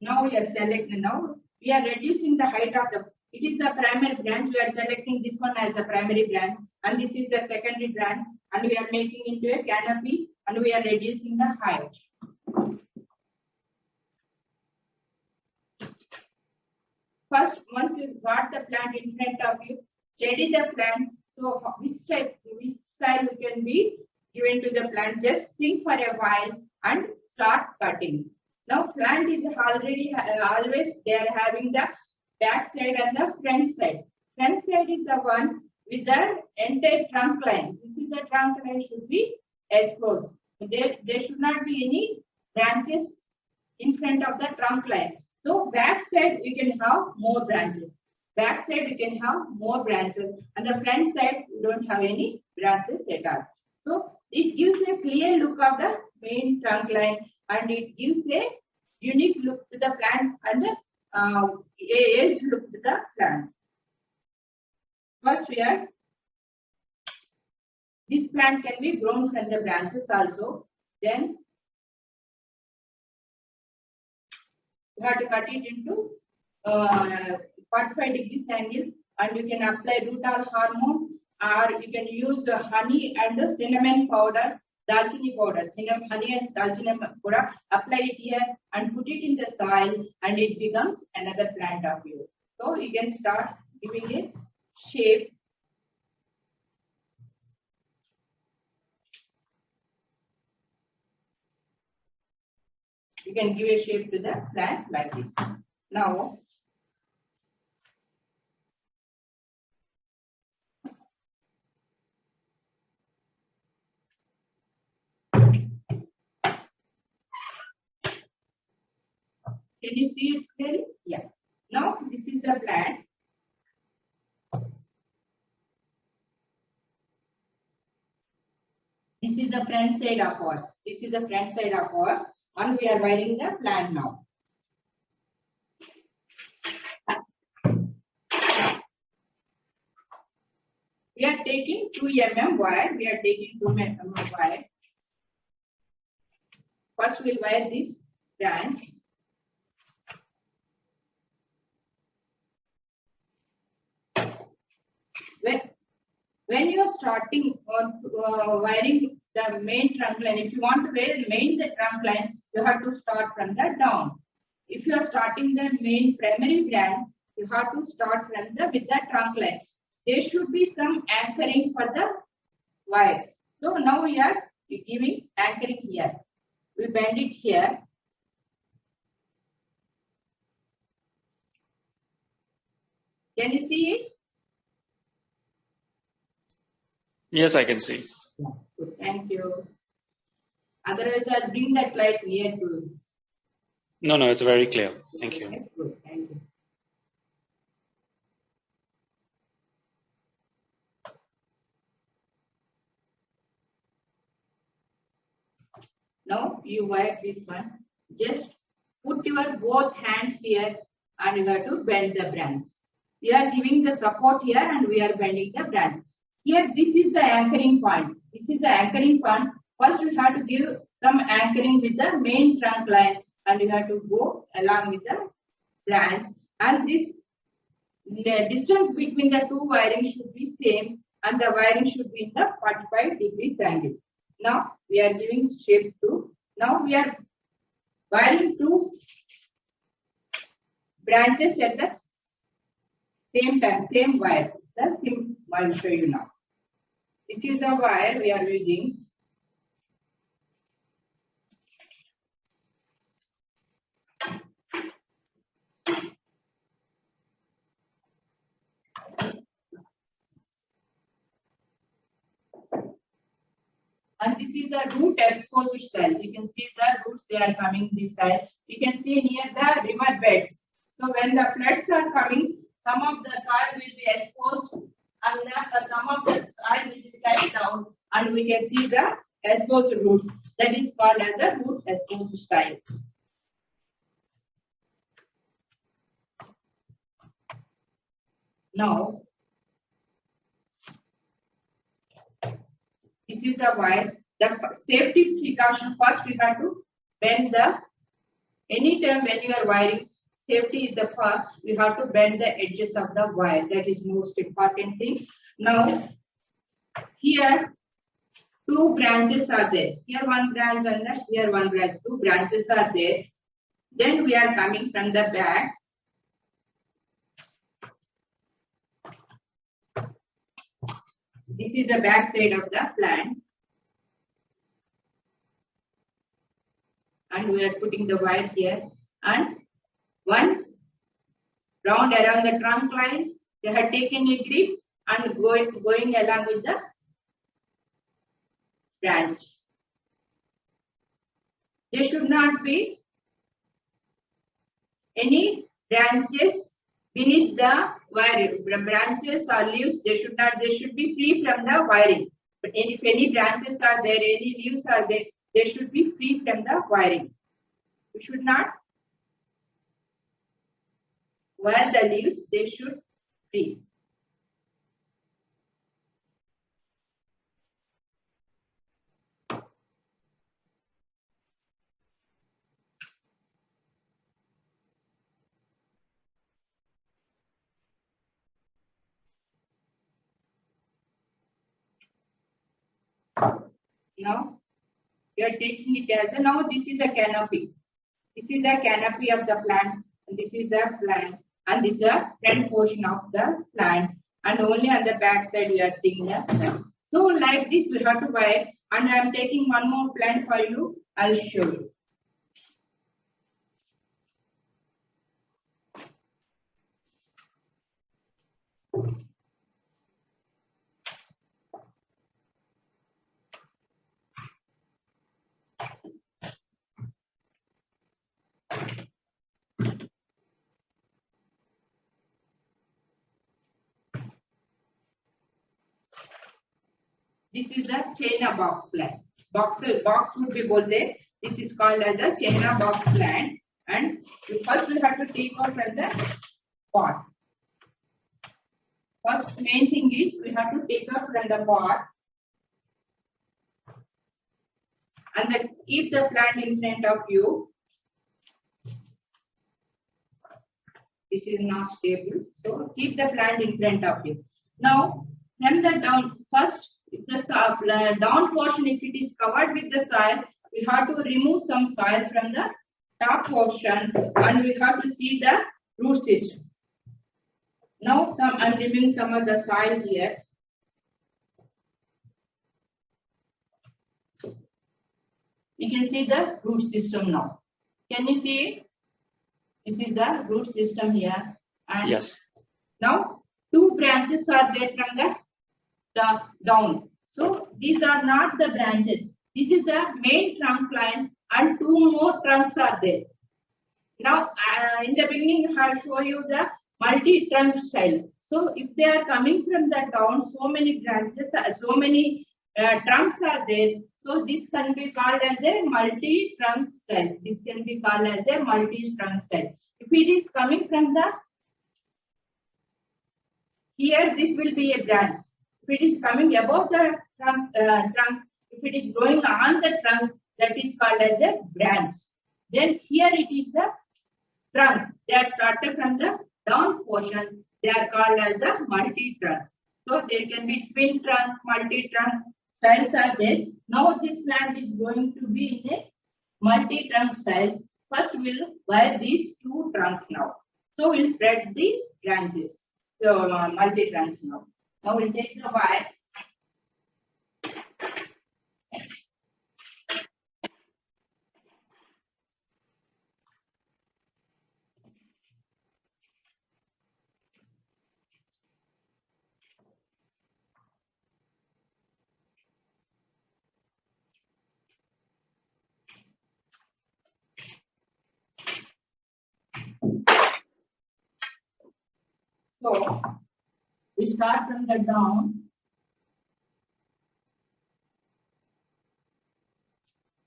Speaker 2: Now we are selecting. Now we are reducing the height of the. It is a primary branch. We are selecting this one as the primary branch, and this is the secondary branch, and we are making into a canopy, and we are reducing the height. First, once you got the plant in front of you, steady the plant. So which style can be given to the plant? Just think for a while and start cutting. Now plant is already always they are having the back side and the front side. Front side is the one with the entire trunk line. This is the trunk line should be exposed. There should not be any branches in front of the trunk line. So back side we can have more branches. Back side we can have more branches, and the front side we don't have any branches at all. So it gives a clear look of the main trunk line, and it gives a unique look to the plant and edge look to the plant. First we are, this plant can be grown from the branches also. Then you have to cut it into 45 degrees angle, and you can apply rutol hormone, or you can use honey and cinnamon powder, dalchini powder, cinnamon, honey and dalchini powder, apply it here and put it in the soil, and it becomes another plant of yours. So you can start giving a shape. You can give a shape to the plant like this. Now, can you see it clearly? Yeah. Now, this is the plant. This is the front side of ours. This is the front side of ours, and we are wiring the plant now. We are taking 2 mm wire. We are taking 2 mm wire. First, we'll wire this branch. When you are starting on wiring the main trunk line, if you want to wire the trunk line, you have to start from the down. If you are starting the main primary branch, you have to start from the with the trunk line. There should be some anchoring for the wire. So now we are giving anchoring here. We bend it here. Can you see it?
Speaker 1: Yes, I can see.
Speaker 2: Yeah. Good. Thank you. Otherwise, I'll bring that light near to you.
Speaker 1: No, it's very clear. Thank you.
Speaker 2: Good. Thank you. Now you wire this one. Just put your both hands here, and you have to bend the branch. We are giving the support here, and we are bending the branch. Here, this is the anchoring point. This is the anchoring point. First, we have to give some anchoring with the main trunk line, and you have to go along with the branch. And the distance between the two wiring should be same, and the wiring should be in the 45 degrees angle. Now we are giving shape to. Now we are wiring two branches at the same time, same wire. The same I will show you now. This is the wire we are using. And this is the root exposed side. You can see the roots, they are coming this side. You can see near the river beds. So when the floods are coming, some of the soil will be exposed, and some of the soil will be tied down, and we can see the exposed roots. That is called as the root exposed style. Now, this is the wire. The safety precaution, first we have to bend the, anytime when you are wiring, safety is the first. We have to bend the edges of the wire. That is most important thing. Now, here two branches are there. Here one branch and here one branch. Two branches are there. Then we are coming from the back. This is the back side of the plant. And we are putting the wire here. And one round around the trunk line. They have taken a grip and going along with the branch. There should not be any branches beneath the wire. Branches or leaves, they should be free from the wiring. But if any branches are there, any leaves are there, they should be free from the wiring. We should not wire the leaves, they should free. Now you are taking it as a, now this is the canopy. This is the canopy of the plant, and this is the plant, and this is the front portion of the plant, and only on the back side we are seeing the plant. So like this we have to buy, and I am taking one more plant for you. I'll show you. This is the China box plant. Box would be both there. This is called as the China box plant. And first we have to take out from the pot. First main thing is we have to take out from the pot. And then keep the plant in front of you. This is not stable. So keep the plant in front of you. Now, from the down, first, if the down portion, if it is covered with the soil, we have to remove some soil from the top portion, and we have to see the root system. Now, I'm removing some of the soil here. You can see the root system now. Can you see it? This is the root system here. And
Speaker 1: yes.
Speaker 2: Now, two branches are there from the down. So these are not the branches. This is the main trunk line, and two more trunks are there. Now, in the beginning, I'll show you the multi-trunk style. So if they are coming from the down, so many branches, so many trunks are there. So this can be called as a multi-trunk style. This can be called as a multi-trunk style. If it is coming from the here, this will be a branch. If it is coming above the trunk, if it is growing on the trunk, that is called as a branch. Then here it is the trunk. They are started from the down portion. They are called as the multi-trunks. So there can be twin trunk, multi-trunk styles are there. Now this plant is going to be in a multi-trunk style. First we'll wire these two trunks now. So we'll spread these branches. So multi-trunks now. Now we'll take the wire. So we start from the down.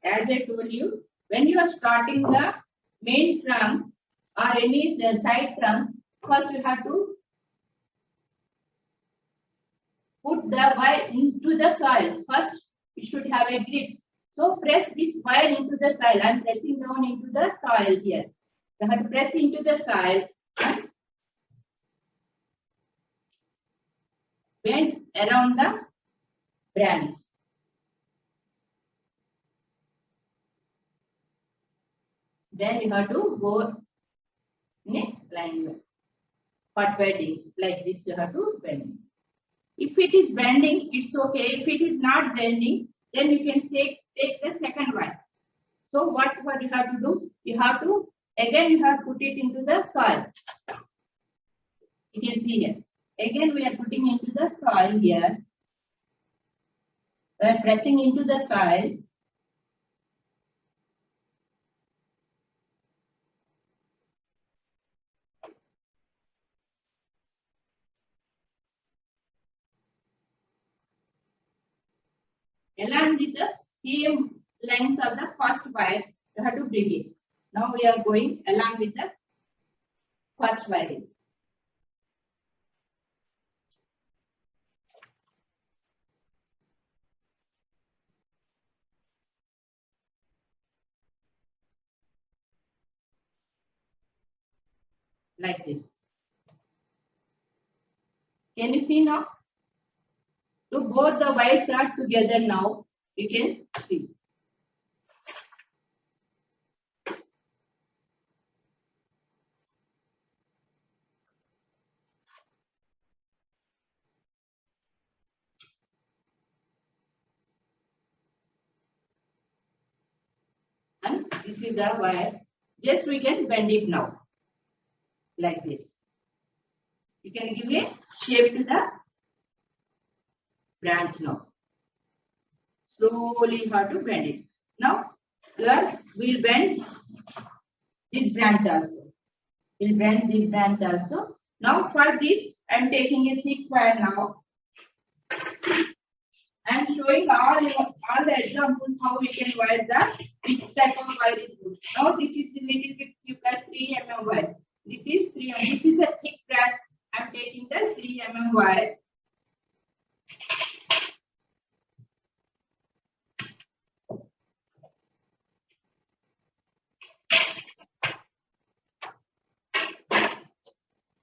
Speaker 2: As I told you, when you are starting the main trunk or any side trunk, first you have to put the wire into the soil. First, you should have a grip. So press this wire into the soil. I am pressing down into the soil here. You have to press into the soil and bend around the branch. Then you have to go in a line for bending. Like this, you have to bend. If it is bending, it's okay. If it is not bending, then you can take the second one. So what you have to do? You have to, again, you have to put it into the soil. You can see here. Again, we are putting into the soil here. We are pressing into the soil. Along with the same lines of the first wire, you have to bring it. Now we are going along with the first wire. Like this. Can you see now? So both the wires are together now. You can see. And this is the wire. Just we can bend it now, like this. You can give a shape to the branch now. Slowly you have to bend it. Now, we'll bend this branch also. We'll bend this branch also. Now for this, I'm taking a thick wire now. I'm showing all the examples how we can wire which type of wire is good. Now this is a little bit, you got 3 mm wire. This is 3 mm. This is a thick branch. I'm taking the 3 mm wire.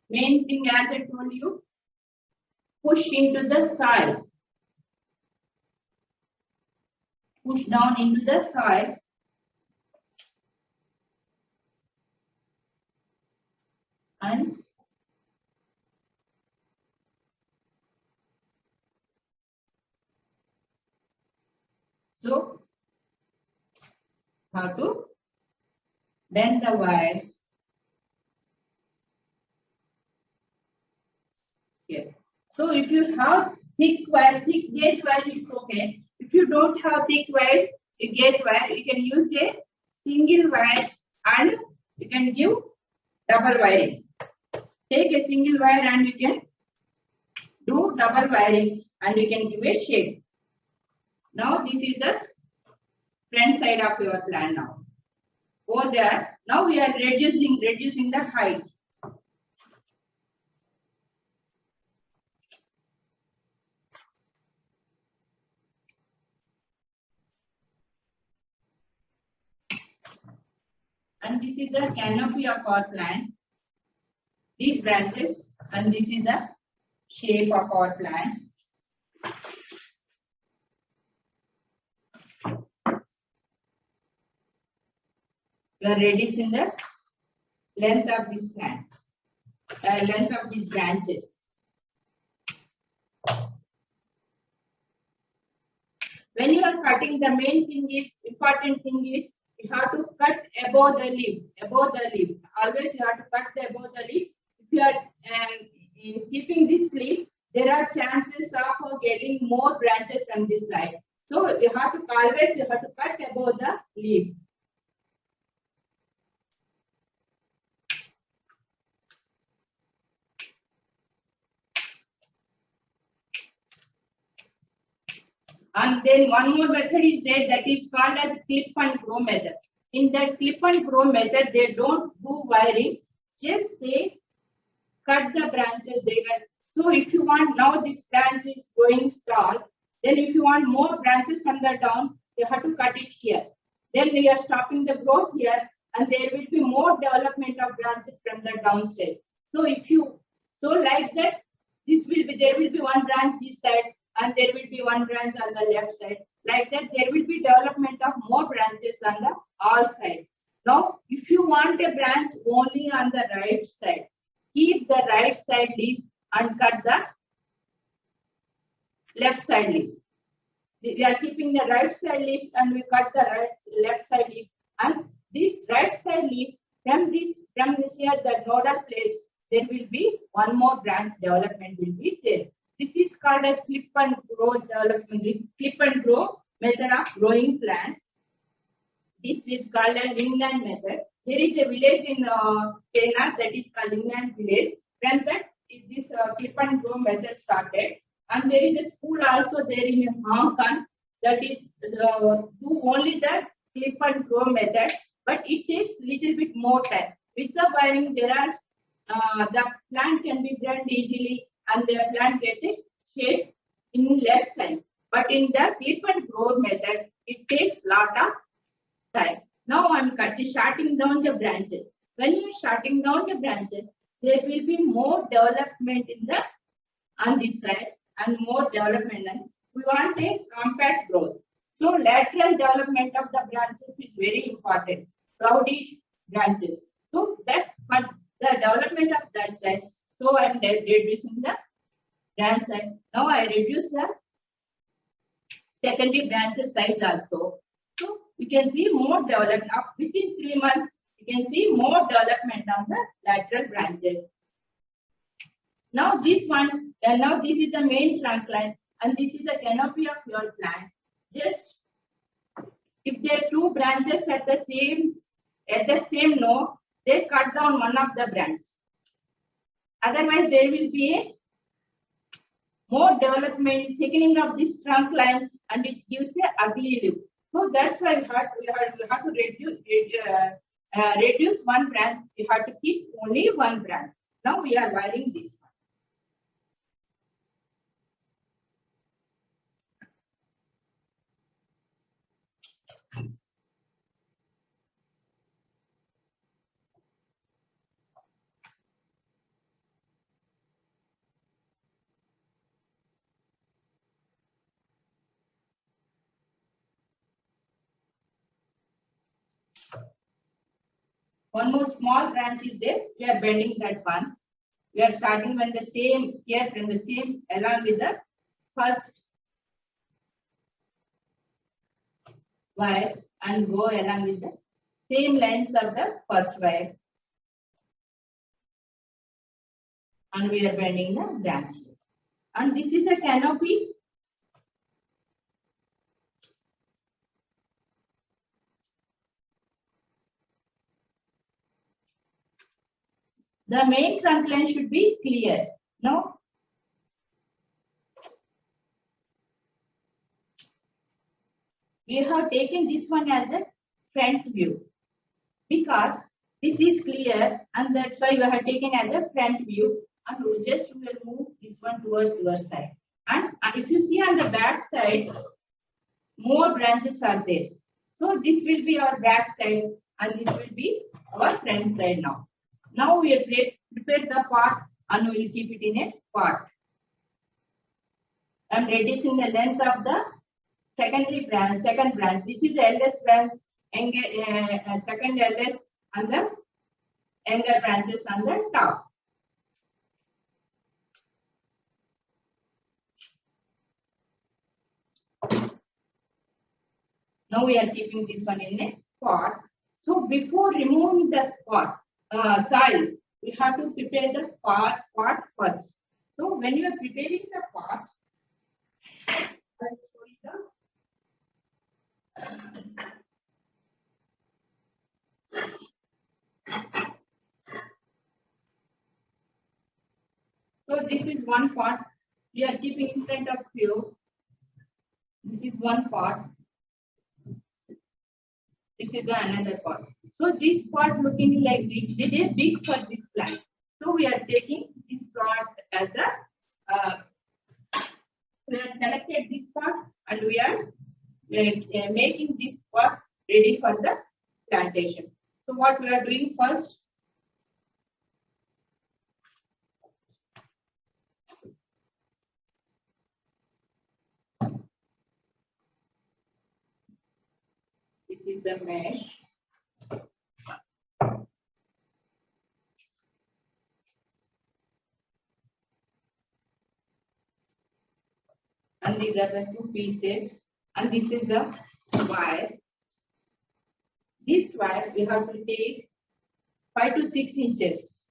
Speaker 2: Main thing, as I told you, push into the soil. Push down into the soil. And so, how to bend the wire here. So if you have thick wire, thick gauge wire, it's okay. If you don't have thick wire, gauge wire, you can use a single wire and you can give double wiring. Take a single wire and you can do double wiring and you can give a shape. Now this is the front side of your plant now. Over there, now we are reducing the height. And this is the canopy of our plant. These branches, and this is the shape of our plant. We are reducing the length of this plant, length of these branches. When you are cutting, the main thing is, important thing is, you have to cut above the leaf, Always you have to cut above the leaf. If you are in keeping this leaf, there are chances of getting more branches from this side. So you have to cut above the leaf. And then one more method is there, that is called as clip and grow method. In that clip and grow method, they don't do wiring, just they cut the branches. So if you want, now this branch is going tall, then if you want more branches from the down, you have to cut it here. Then we are stopping the growth here, and there will be more development of branches from the downstairs. So like that, there will be one branch this side, and there will be one branch on the left side. Like that, there will be development of more branches on the all sides. Now, if you want a branch only on the right side, keep the right side leaf and cut the left side leaf. We are keeping the right side leaf and we cut the left side leaf. And this right side leaf, from here, the nodal place, there will be one more branch development will be there. This is called as clip and grow development, clip and grow method of growing plants. This is called a Lingnan method. There is a village in China that is called Lingnan village. From that, this clip and grow method started. And there is a school also there in Hong Kong that is do only the clip and grow method, but it takes little bit more time. With the wiring, there are the plant can be bred easily, and the plant get a shape in less time. But in the clip and grow method, it takes lot of time. Now I'm shutting down the branches. When you're shutting down the branches, there will be more development on this side and more development. And we want a compact growth. So lateral development of the branches is very important. Cloudy branches. So that for the development of that side. So I am reducing the branch side. Now I reduce the secondary branches size also. So you can see more development within 3 months. You can see more development on the lateral branches. Now this one, now this is the main trunk line, and this is the canopy of your plant. Just if there are two branches at the same node, they cut down one of the branch. Otherwise, there will be a more development, thickening of this trunk line, and it gives a ugly look. So that's why we have to reduce one branch. We have to keep only one branch. Now we are wiring this one. One more small branch is there. We are bending that one. We are starting when the same here from the same along with the first wire and go along with the same lines of the first wire. And we are bending the branch. And this is the canopy. The main trunk line should be clear. No? We have taken this one as a front view because this is clear, and that's why we have taken as a front view, and we just will move this one towards your side. And if you see on the back side, more branches are there. So this will be our back side, and this will be our front side now. Now we have prepared the part, and we will keep it in a part. I am reducing the length of the second branch. This is the eldest branch, second eldest, and the younger branches on the top. Now we are keeping this one in a pot. So before removing the soil, we have to prepare the pot first. So when you are preparing the pot, so this is one pot we are keeping in front of you. This is one pot. This is the another pot. So this pot looking like this. It is big for this plant. So we are taking this pot as a. We have selected this pot, and we are making this pot ready for the plantation. So what we are doing first? This is the mesh. And these are the two pieces, and this is the wire. This wire we have to take 5 to 6 inches.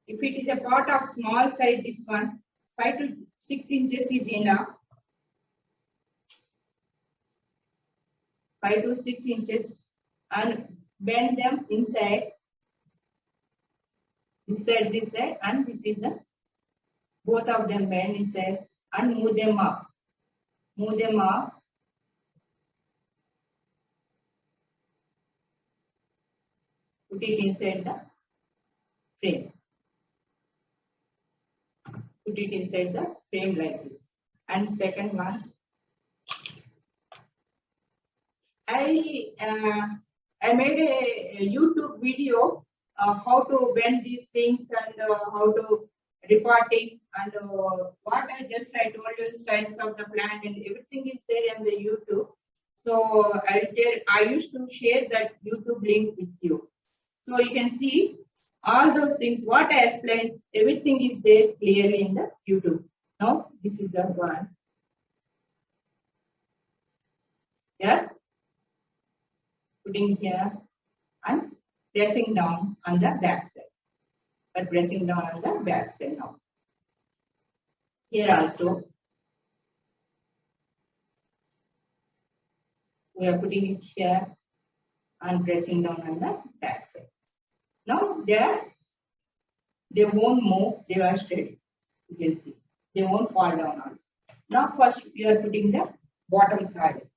Speaker 2: If it is a pot of small size, this one 5 to 6 inches is enough. 5 to 6 inches, and bend them inside. This side, and this is the both of them bend inside. And move them up. Move them up. Put it inside the frame. Put it inside the frame like this. And second one, I made a YouTube video how to bend these things and how to repotting and what I told you, styles of the plant and everything is there on the YouTube. So I used to share that YouTube link with you. So you can see all those things, what I explained, everything is there clearly in the YouTube. Now, this is the one. Yeah. Putting here and pressing down on the back side. But pressing down on the back side now. Here also, we are putting it here and pressing down on the back side. Now they won't move, they are steady. You can see they won't fall down also. Now first we are putting the bottom side.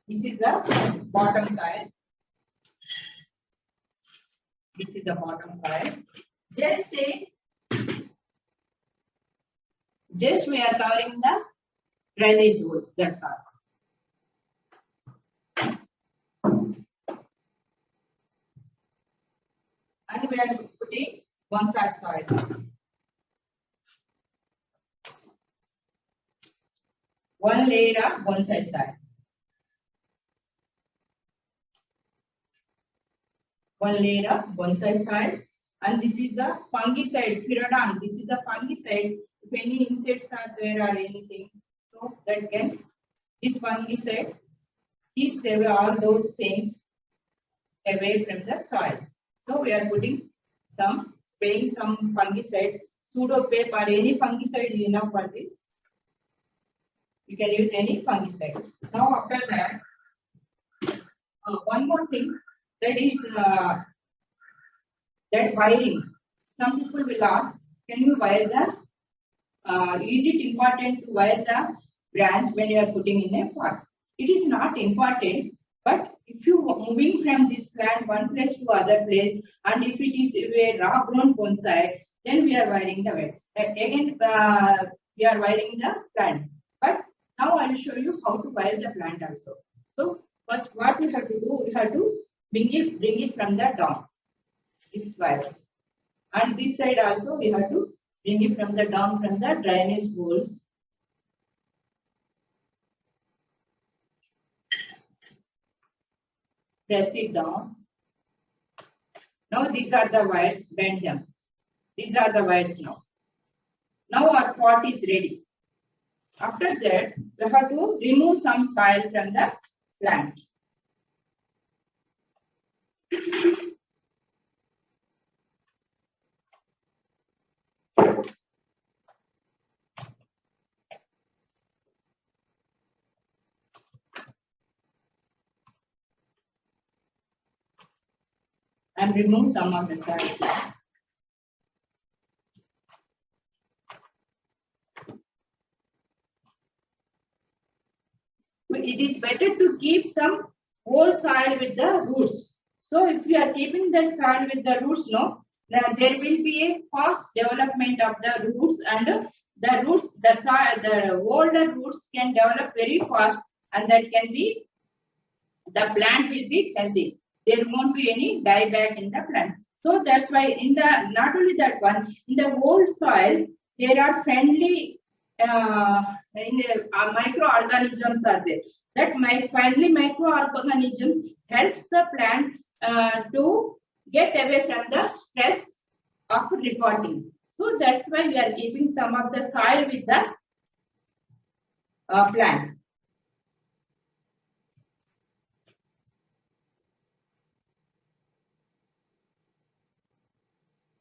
Speaker 2: This is the bottom side. This is the bottom side. Just we are covering the drainage holes. That's all. And we are putting one side soil. One layer of one side soil. One layer of one side soil. And this is the fungicide, Pyrodon. This is the fungicide. If any insects are there or anything, so that can, this fungicide keeps away all those things away from the soil. So we are putting spraying some fungicide, Pseudopape or any fungicide is enough for this. You can use any fungicide. Now after that, one more thing, that is that wiring. Some people will ask, can you wire the, is it important to wire the branch when you are putting in a pot? It is not important, but if you are moving from this plant one place to other place, and if it is a raw grown bonsai, then we are wiring the wire. Again, we are wiring the plant. But now I will show you how to wire the plant also. So first, what we have to do, we have to bring it from the down. This wire, and this side also we have to bring it from the down from the drainage holes. Press it down. Now these are the wires, bend them. These are the wires now. Now our pot is ready. After that, we have to remove some soil from the plant. And remove some of the soil. It is better to keep some old soil with the roots. So if you are keeping the soil with the roots, no, there will be a fast development of the roots, and the roots, the soil, the older roots can develop very fast, and that can be, the plant will be healthy. There won't be any dieback in the plant. So that's why in the, not only that one, in the old soil, there are friendly microorganisms are there. That friendly microorganisms helps the plant to get away from the stress of repotting. So that's why we are keeping some of the soil with the plant.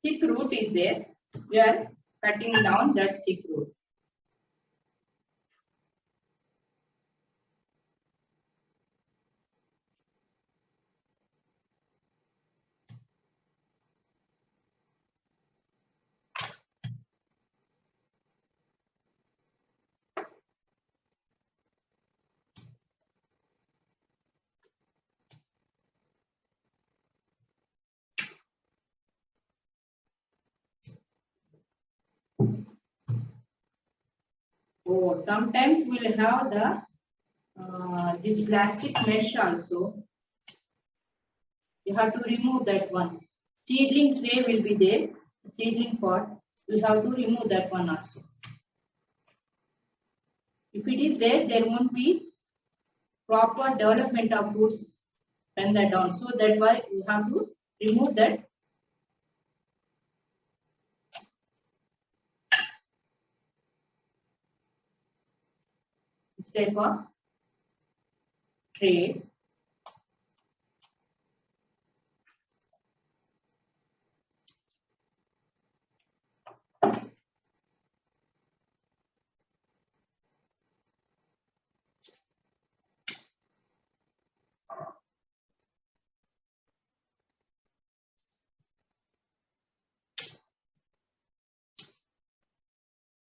Speaker 2: Thick root is there. We are cutting down that thick root. Oh, sometimes we'll have the this plastic mesh also.
Speaker 3: You have to remove that one. Seedling tray will be there. Seedling pot. You have to remove that one also. If it is there, there won't be proper development of roots when they're down. So that's why you have to remove that. This type of tray.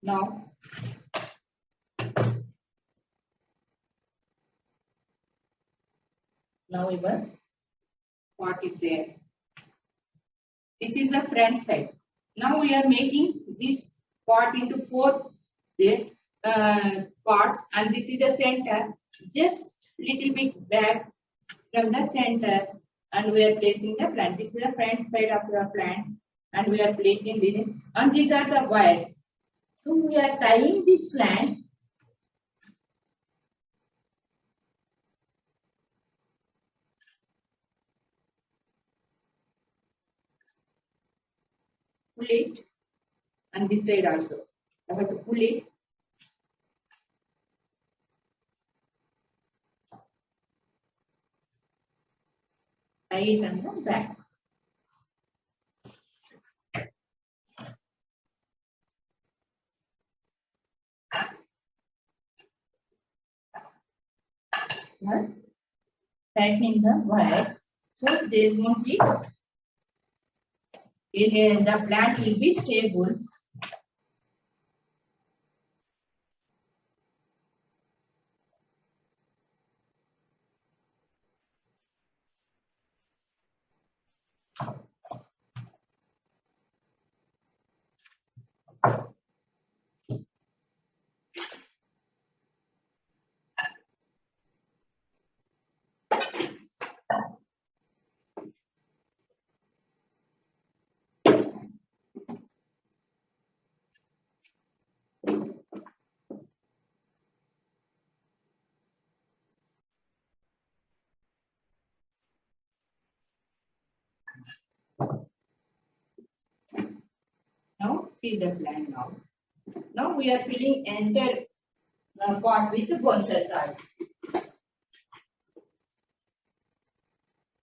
Speaker 3: Now, your pot is there. This is the front side. Now we are making this pot into four parts, and this is the center. Just little bit back from the center, and we are placing the plant. This is the front side of the plant, and we are placing this. And these are the wires. So we are tying this plant. Pull it, and this side also. I have to pull it. Tie it on the back. Tightening the wires, so there won't be the plant will be stable. Now see the plant now. Now we are filling entire pot with the bonsai soil.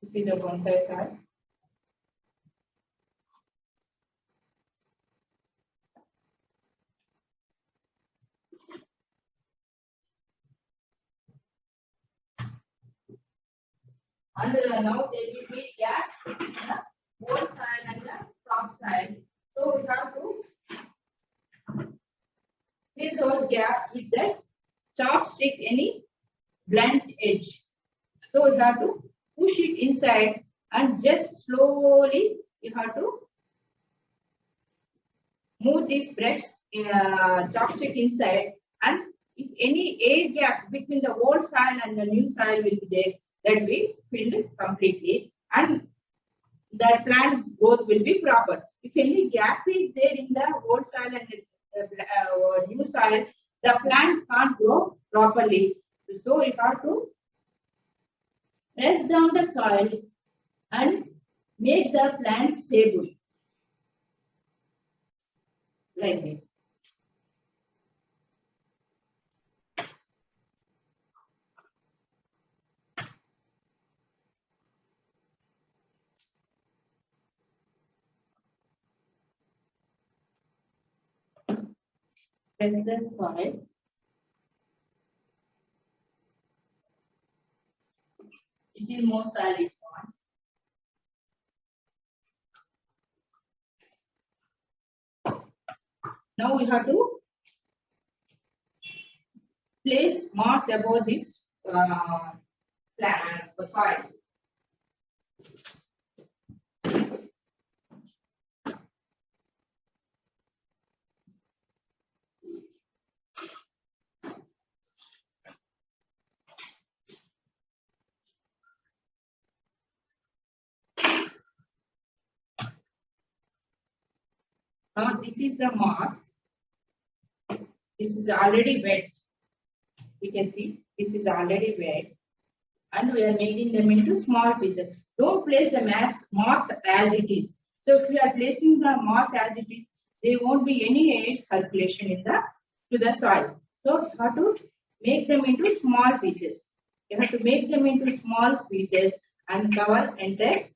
Speaker 3: See the bonsai soil. And now there will be gaps between the bottom side and the top side. So we have to fill those gaps with the chopstick, any blunt edge. So you have to push it inside and just slowly you have to move this brush chopstick inside, and if any air gaps between the old soil and the new soil will be there, that we filled completely, and the plant growth will be proper. If any gap is there in the old soil and the new soil, the plant can't grow properly. So we have to press down the soil and make the plant stable like this. Press the soil. It is more soil it wants. Now we have to place moss above this plant soil. Now this is the moss. This is already wet. You can see this is already wet. And we are making them into small pieces. Don't place the moss as it is. So if you are placing the moss as it is, there won't be any air circulation in to the soil. So you have to make them into small pieces. You have to make them into small pieces and cover entire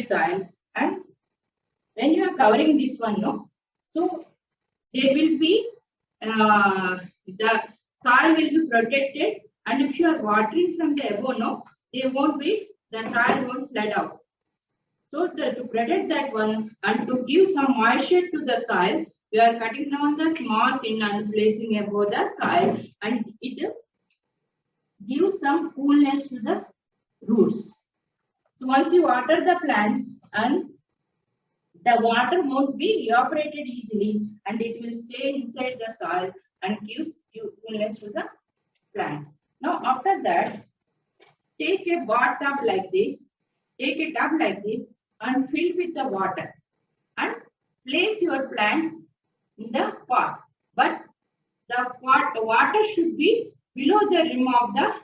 Speaker 3: soil. And when you are covering this one, no, so there will be the soil will be protected, and if you are watering from the above, no, the soil won't flood out. So to protect that one and to give some moisture to the soil, we are cutting down the moss in and placing above the soil, and it gives some coolness to the roots. So once you water the plant, and the water won't be evaporated easily, and it will stay inside the soil and gives coolness to the plant. Now after that, take a bathtub like this, take a tub like this and fill with the water and place your plant in the pot. But the water should be below the rim of the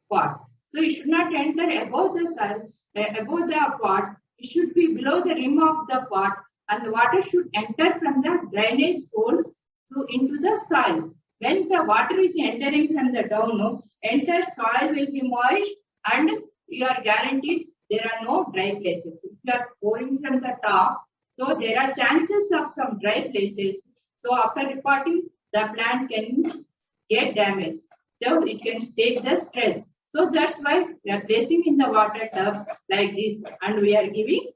Speaker 3: pot. So it should not enter above the soil, above the pot. It should be below the rim of the pot, and the water should enter from the drainage holes into the soil. When the water is entering from the down, entire soil will be moist, and you are guaranteed there are no dry places. If you are pouring from the top, so there are chances of some dry places. So after repotting, the plant can get damaged. So it can take the stress. So that's why we are placing in the water tub like this, and we are giving,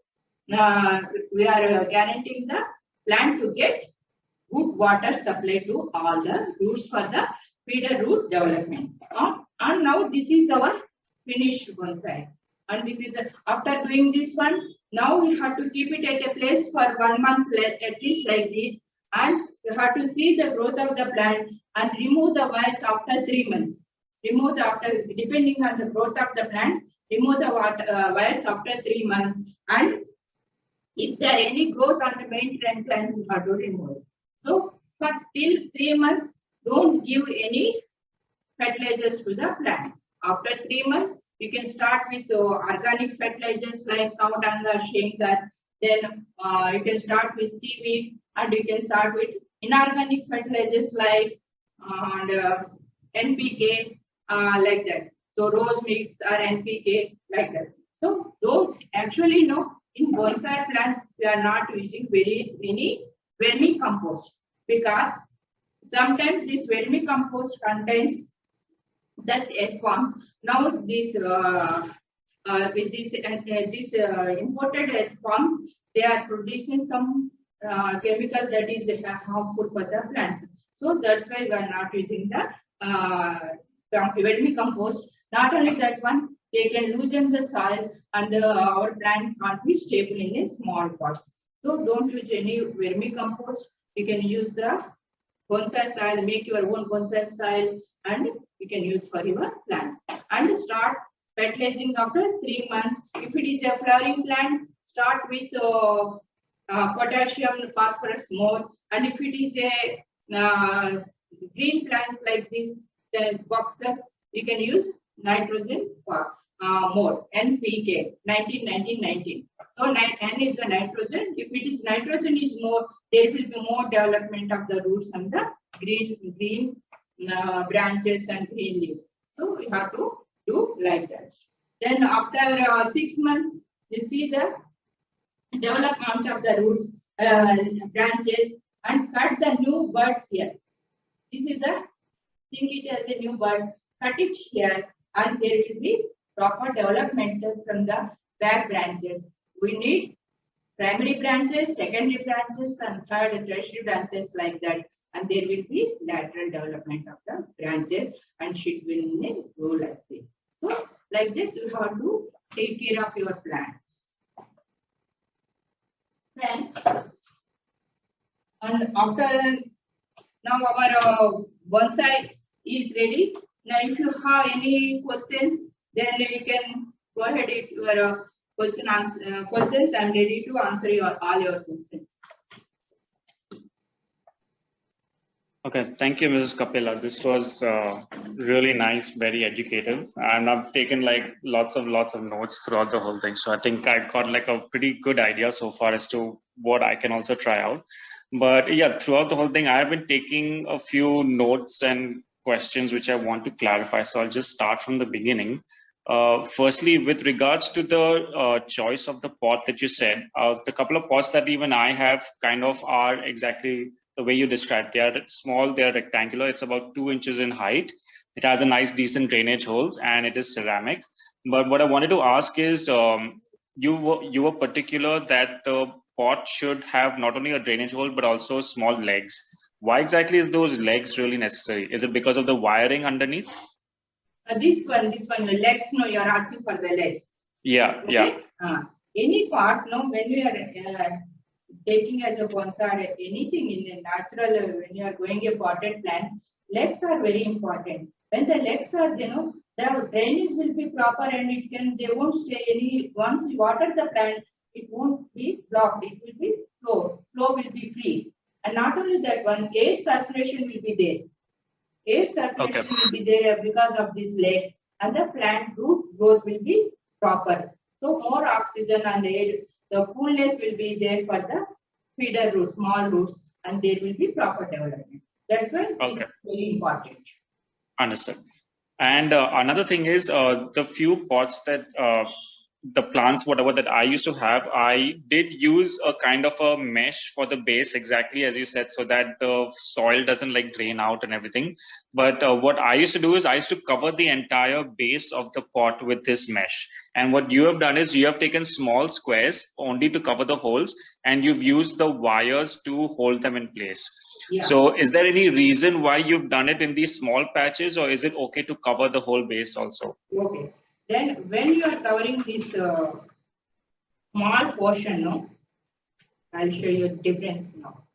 Speaker 3: we are guaranteeing the plant to get good water supply to all the roots for the feeder root development. And now this is our finished bonsai. And this is after doing this one, now we have to keep it at a place for 1 month at least like this, and you have to see the growth of the plant and remove the wires after 3 months. Remove the after, depending on the growth of the plant, remove the wires after 3 months, and if there are any growth on the main trend plant, you have to remove it. So for till 3 months, don't give any fertilizers to the plant. After 3 months, you can start with organic fertilizers like cow dung or Shankar. Then you can start with seaweed, and you can start with inorganic fertilizers like NPK, like that. So rose mix or NPK, like that. So those actually, in bonsai plants, we are not using very many vermicompost, because sometimes this vermicompost contains that earth forms. Now this with this imported earth forms, they are producing some chemical that is harmful for the plants. So that's why we are not using the vermicompost. Not only that one, they can loosen the soil, and our plant can't be stable in a small pots. So don't use any vermicompost. You can use the bonsai soil, make your own bonsai soil, and you can use for your plants. And start fertilizing after 3 months. If it is a flowering plant, start with potassium, phosphorus more. And if it is a green plant like this, the boxes, you can use nitrogen more, NPK, 19-19-19. So N is the nitrogen. If it is nitrogen is more, there will be more development of the roots and the green branches and green leaves. So we have to do like that. Then after 6 months, you see the development of the roots, branches, and cut the new buds here. This is a, think it as a new bud, cut it here, and there will be proper development from the back branches. We need primary branches, secondary branches, and third and tertiary branches like that. And there will be lateral development of the branches, and should will grow like this. So like this, you have to take care of your plants. Friends, and after now our bonsai is ready. Now if you have any questions, then you can go ahead with your questions. I'm ready to answer all your questions.
Speaker 1: Okay, thank you, Mrs. Kapila. This was really nice, very educative, and I've taken like lots of notes throughout the whole thing. So I think I got like a pretty good idea so far as to what I can also try out. But yeah, throughout the whole thing, I've been taking a few notes and questions which I want to clarify. So I'll just start from the beginning. Firstly, with regards to the choice of the pot that you said, the couple of pots that even I have kind of are exactly the way you described. They are small, they are rectangular. It's about 2 inches in height. It has a nice, decent drainage holes, and it is ceramic. But what I wanted to ask is, you were particular that the pot should have not only a drainage hole but also small legs. Why exactly is those legs really necessary? Is it because of the wiring underneath?
Speaker 3: This one, the legs. No, you are asking for the legs.
Speaker 1: Yeah,
Speaker 3: okay? Yeah. Any part, no, when you are taking as a bonsai, anything in a natural, when you are going a potted plant, legs are very important. When the legs are, the drainage will be proper, and they won't stay any, once you water the plant, it won't be blocked, it will be flow will be free. And not only that one, air circulation will be there. Air circulation will be there because of these legs, and the plant root growth will be proper. So more oxygen and air, the coolness will be there for the feeder roots, small roots, and there will be proper development. That's why it's very important.
Speaker 1: Understood. And another thing is the few pots that the plants, whatever that I used to have, I did use a kind of a mesh for the base, exactly as you said, so that the soil doesn't like drain out and everything. But what I used to do is I used to cover the entire base of the pot with this mesh. And what you have done is you have taken small squares only to cover the holes, and you've used the wires to hold them in place. Yeah. So is there any reason why you've done it in these small patches, or is it okay to cover the whole base also?
Speaker 3: Okay. Then when you are covering this small portion, no, I'll show you difference now.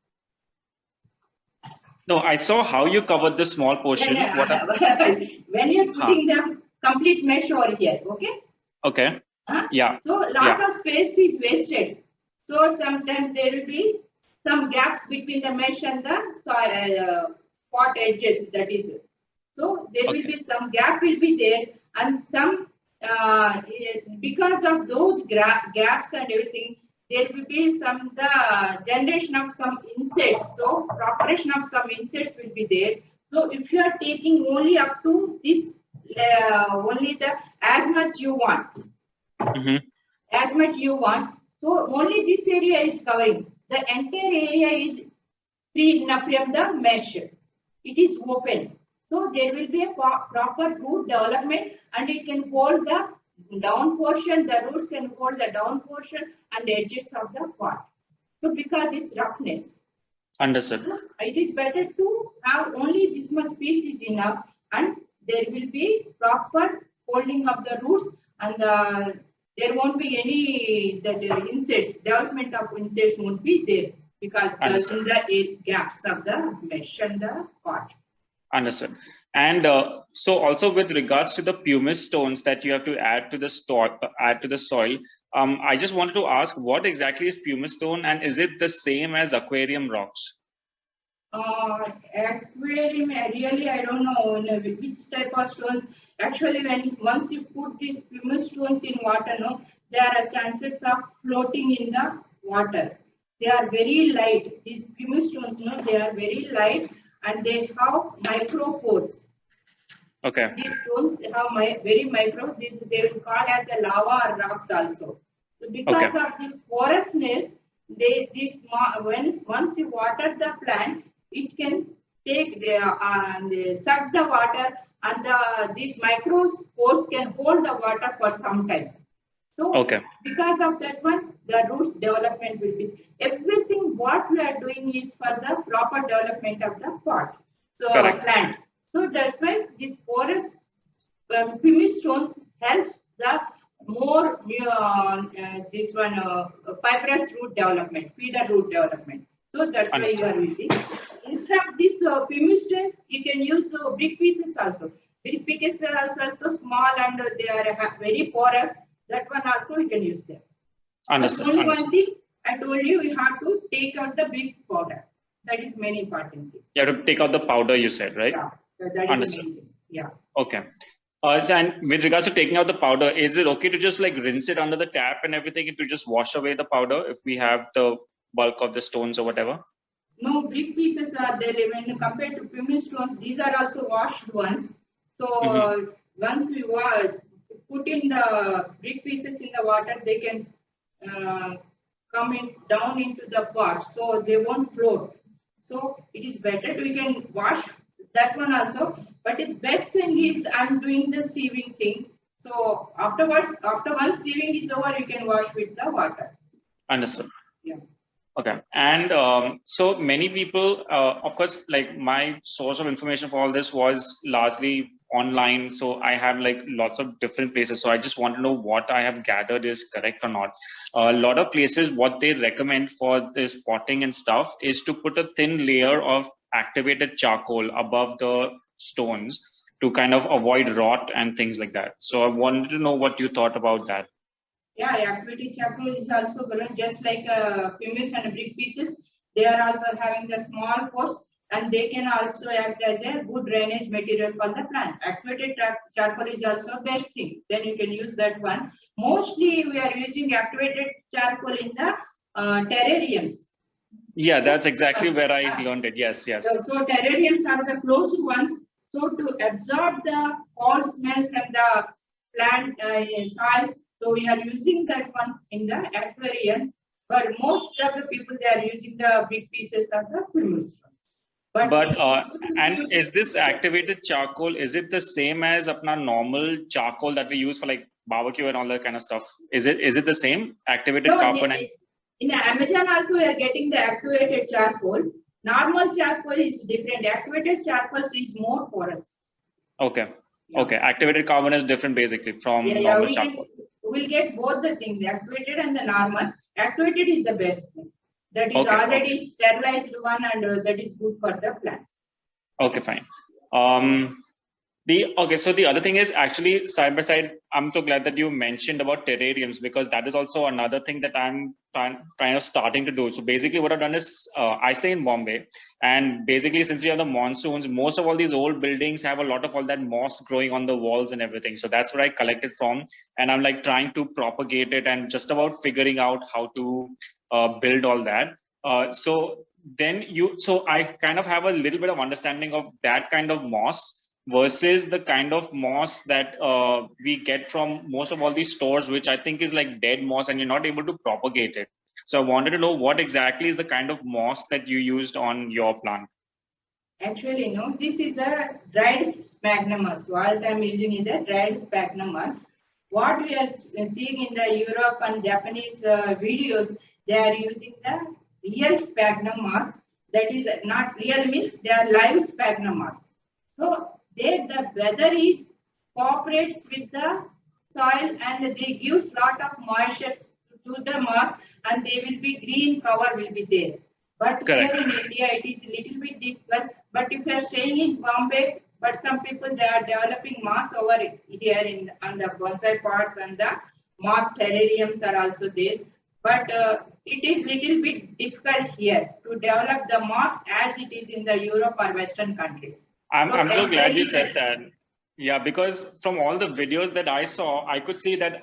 Speaker 1: No, I saw how you covered the small portion.
Speaker 3: Yeah. When you're putting the complete mesh over here, okay?
Speaker 1: Okay. Yeah.
Speaker 3: So lot of space is wasted. So sometimes there will be some gaps between the mesh and the soil, pot edges. That is. So there will be some gap will be there, and some because of those gaps and everything, there will be some the generation of some insects. So propagation of some insects will be there. So if you are taking only up to this, only the as much you want, as much you want. So only this area is covering. The entire area is free enough from the mesh. It is open. So there will be a proper root development, and it can hold the down portion, the roots can hold the down portion and the edges of the pot. So because this roughness.
Speaker 1: Understood.
Speaker 3: So it is better to have only this much piece is enough, and there will be proper holding of the roots, and there won't be any insects, development of insects won't be there because in the gaps of the mesh and the pot.
Speaker 1: Understood. And so also with regards to the pumice stones that you have to add to the soil, I just wanted to ask, what exactly is pumice stone, and is it the same as aquarium rocks?
Speaker 3: Aquarium, really, I don't know which type of stones. Actually, once you put these pumice stones in water, no, there are chances of floating in the water. They are very light. These pumice stones, no, they are very light, and they have micropores.
Speaker 1: Okay.
Speaker 3: These stones have very micro. They will call as the lava or rocks also. So because of this porousness, once you water the plant, it can take suck the water, and these micropores can hold the water for some time. So because of that one, the roots development will be everything. What we are doing is for the proper development of the pot, so plant. So that's why this porous pumice stones helps the more this one fibrous root development, feeder root development. So that's why you are using. Instead of this pumice stones, you can use brick pieces also. Brick pieces are also small, and they are very porous. that one also we can use them.
Speaker 1: Understood.
Speaker 3: Only
Speaker 1: Understood.
Speaker 3: one thing I told you, we have to take out the big powder. That is main important thing.
Speaker 1: You have to take out the powder, you said, right?
Speaker 3: Yeah, that is
Speaker 1: Understood.
Speaker 3: the main thing. Yeah.
Speaker 1: Okay. And with regards to taking out the powder, is it okay to just like rinse it under the tap and everything and to just wash away the powder if we have the bulk of the stones or whatever?
Speaker 3: No, brick pieces are there when compared to pumice stones. These are also washed ones. So once we put in the brick pieces in the water, they can come in down into the pot, so they won't float. So it is better we can wash that one also. But its best thing is I'm doing the sieving thing. So afterwards, after one sieving is over, you can wash with the water.
Speaker 1: Understood.
Speaker 3: Yeah.
Speaker 1: Okay. And so many people, of course, like my source of information for all this was largely online. So I have like lots of different places. So I just want to know what I have gathered is correct or not. A lot of places, what they recommend for this potting and stuff is to put a thin layer of activated charcoal above the stones to kind of avoid rot and things like that. So I wanted to know what you thought about that.
Speaker 3: Yeah, activity charcoal is also good, just like pumice and brick pieces. They are also having the small pores, and they can also act as a good drainage material for the plant. Activated charcoal is also best thing. Then you can use that one. Mostly we are using activated charcoal in the terrariums.
Speaker 1: Yeah, that's exactly where I learned it. Yes, yes.
Speaker 3: So terrariums are the closed ones. So to absorb the fall smell from the plant soil, so we are using that one in the aquarium. But most of the people, they are using the big pieces of the pumice.
Speaker 1: But and is this activated charcoal, is it the same as apna normal charcoal that we use for like barbecue and all that kind of stuff? Is it the same activated
Speaker 3: No,
Speaker 1: carbon?
Speaker 3: in Amazon also we are getting the activated charcoal. Normal charcoal is different. Activated charcoal is more porous.
Speaker 1: Okay. Yeah. Okay. Activated carbon is different basically from normal charcoal.
Speaker 3: We'll get both the things, the activated and the normal. Activated is the best thing. That is already sterilized one, and that is good for the plants.
Speaker 1: Okay, fine. So the other thing is actually side by side, I'm so glad that you mentioned about terrariums, because that is also another thing that I'm kind of starting to do. So basically what I've done is I stay in Bombay, and basically since we have the monsoons, most of all these old buildings have a lot of all that moss growing on the walls and everything. So that's where I collected from, and I'm like trying to propagate it and just about figuring out how to build all that. So I kind of have a little bit of understanding of that kind of moss versus the kind of moss that we get from most of all these stores, which I think is like dead moss and you're not able to propagate it. So I wanted to know what exactly is the kind of moss that you used on your plant.
Speaker 3: Actually, no, this is a dried sphagnum moss. What I'm using is a dried sphagnum moss. What we are seeing in the Europe and Japanese videos, they are using the real sphagnum moss. That is not real means they are live sphagnum moss. So the weather is cooperates with the soil, and they gives lot of moisture to the moss, and they will be green cover will be there. But
Speaker 1: Correct.
Speaker 3: Here in India it is a little bit difficult. But if you are staying in Bombay, but some people they are developing moss over here on the bonsai pots, and the moss terrariums are also there. But it is little bit difficult here to develop the moss as it is in the Europe or Western countries.
Speaker 1: I'm so glad you said that. Yeah, because from all the videos that I saw, I could see that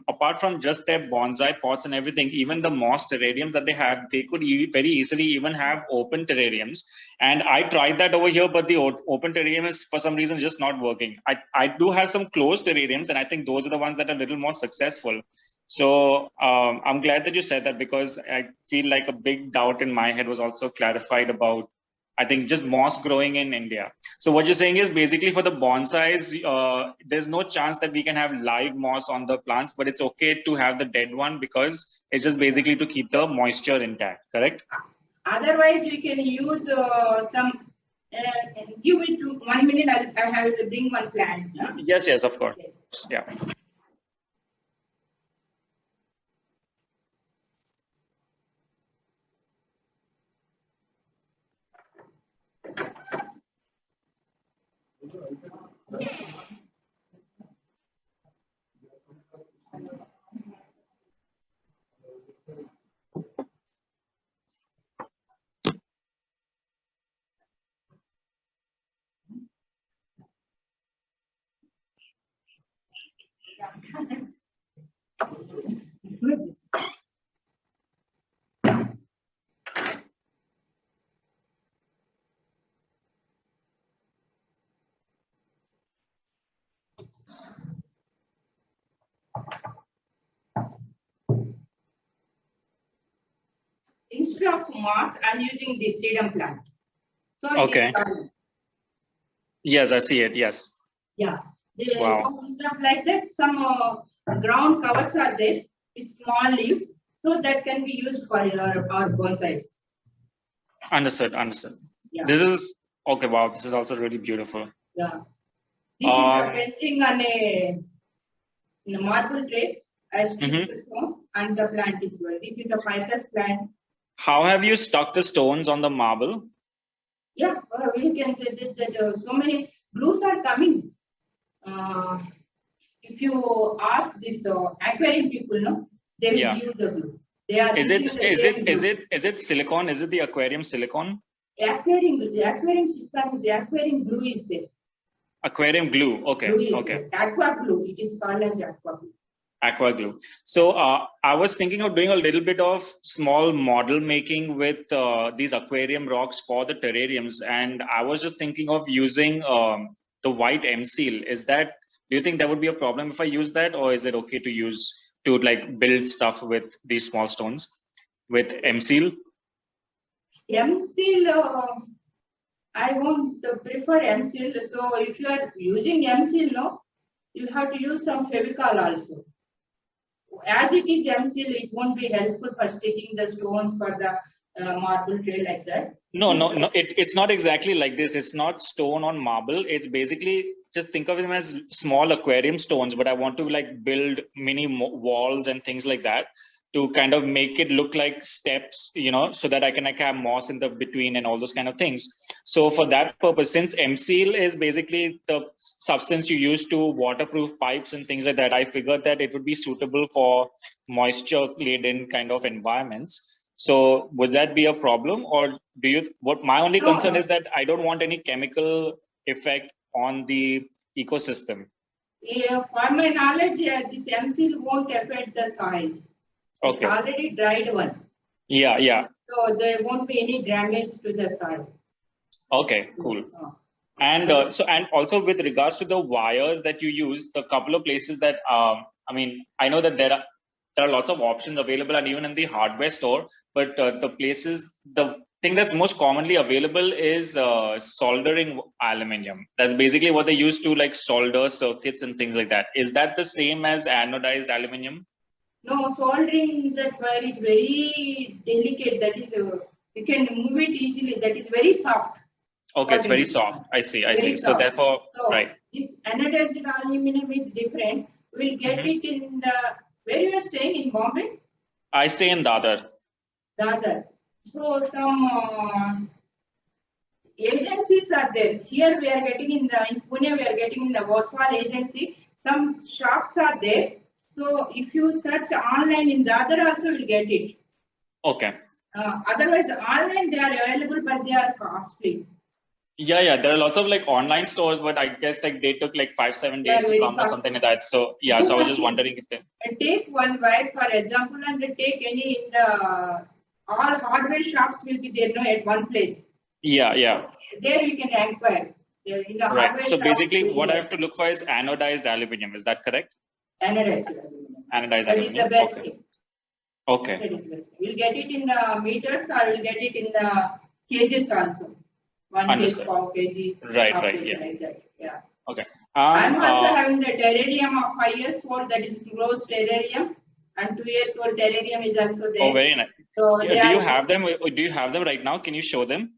Speaker 1: apart from just their bonsai pots and everything, even the moss terrariums that they have, they could very easily even have open terrariums. And I tried that over here, but the open terrarium is for some reason just not working. I do have some closed terrariums, and I think those are the ones that are a little more successful. So I'm glad that you said that, because I feel like a big doubt in my head was also clarified about, I think, just moss growing in India. So what you're saying is basically for the bonsais, there's no chance that we can have live moss on the plants, but it's okay to have the dead one because it's just basically to keep the moisture intact, correct?
Speaker 3: Otherwise, we can use some, give it to 1 minute, I have to bring one plant. No?
Speaker 1: Yes, of course. Okay. Yeah.
Speaker 3: of moss, I'm using this sedum plant. So it
Speaker 1: Okay.
Speaker 3: is garden.
Speaker 1: Yes, I see it. Yes.
Speaker 3: Yeah.
Speaker 1: Wow.
Speaker 3: So instead of like that, some ground covers are there with small leaves, so that can be used for our bonsai.
Speaker 1: Understood. Understood.
Speaker 3: Yeah.
Speaker 1: This is okay. Wow. This is also really beautiful.
Speaker 3: Yeah. This is a painting on a marble tray as stones, and the plant is well. This is a ficus plant.
Speaker 1: How have you stuck the stones on the marble?
Speaker 3: Yeah, we can say that so many glues are coming. If you ask this aquarium people, no, they will give you the glue. They are
Speaker 1: is it silicone? Is it the aquarium silicone?
Speaker 3: The aquarium silicone is the aquarium glue is there.
Speaker 1: Aquarium glue. Okay.
Speaker 3: Glue
Speaker 1: Okay.
Speaker 3: There. Aqua glue. It is called as aqua glue.
Speaker 1: Aqua glue. So I was thinking of doing a little bit of small model making with these aquarium rocks for the terrariums, and I was just thinking of using the white M-Seal. Do you think that would be a problem if I use that, or is it okay to use to like build stuff with these small stones with M-Seal?
Speaker 3: M-Seal, I won't prefer M-Seal. So if you are using M-Seal, no, you have to use some Fevicol also. As it is M-Seal, it won't be helpful for sticking the stones for the marble tray like that.
Speaker 1: No. It's not exactly like this. It's not stone on marble. It's basically, just think of them as small aquarium stones, but I want to like build mini walls and things like that to kind of make it look like steps, so that I can like have moss in the between and all those kind of things. So for that purpose, since M-Seal is basically the substance you use to waterproof pipes and things like that, I figured that it would be suitable for moisture laden kind of environments. So would that be a problem, or my only concern is that I don't want any chemical effect on the ecosystem.
Speaker 3: Yeah, for my knowledge, this M-Seal won't affect the soil. It's
Speaker 1: Okay.
Speaker 3: already dried one.
Speaker 1: Yeah.
Speaker 3: So there won't be any damage to the soil.
Speaker 1: Okay, cool. And and also with regards to the wires that you use, the couple of places that I know that there are lots of options available, and even in the hardware store, but the thing that's most commonly available is soldering aluminum. That's basically what they use to like solder circuits and things like that. Is that the same as anodized aluminum?
Speaker 3: No, soldering that wire is very delicate. That is, you can move it easily. That is very soft.
Speaker 1: Okay, it's very soft. I see.
Speaker 3: Soft.
Speaker 1: So therefore, right.
Speaker 3: This anodized aluminum is different. We'll get it in the, where you are staying, in Bombay?
Speaker 1: I stay in Dadar.
Speaker 3: Dadar. So some agencies are there. Here we are getting in Pune, we are getting in the Voswal agency. Some shops are there. So if you search online in Dadar also, you'll get it.
Speaker 1: Okay.
Speaker 3: Otherwise, online they are available, but they are costly.
Speaker 1: Yeah. There are lots of like online stores, but I guess like they took like 5-7 days to come or something like that. So yeah, so I was just wondering if they
Speaker 3: take one wire for example, and take any in the all hardware shops will be there, no, at one place.
Speaker 1: Yeah.
Speaker 3: There you can inquire. In the
Speaker 1: right. So basically, what I have to look for is anodized aluminum. Is that correct?
Speaker 3: Anodized aluminum.
Speaker 1: Anodized
Speaker 3: that
Speaker 1: aluminum.
Speaker 3: Is the best thing.
Speaker 1: Okay.
Speaker 3: That is the best. We'll get it in the meters, or we'll get it in the kgs also. 1 kg, 4 kg.
Speaker 1: Right. Yeah.
Speaker 3: Like that. Yeah.
Speaker 1: Okay.
Speaker 3: I'm also having the terrarium of 5 years old, that is closed terrarium, and 2 years old terrarium is also there.
Speaker 1: Oh, very nice.
Speaker 3: So
Speaker 1: do you have them? Do you have them right now? Can you show them?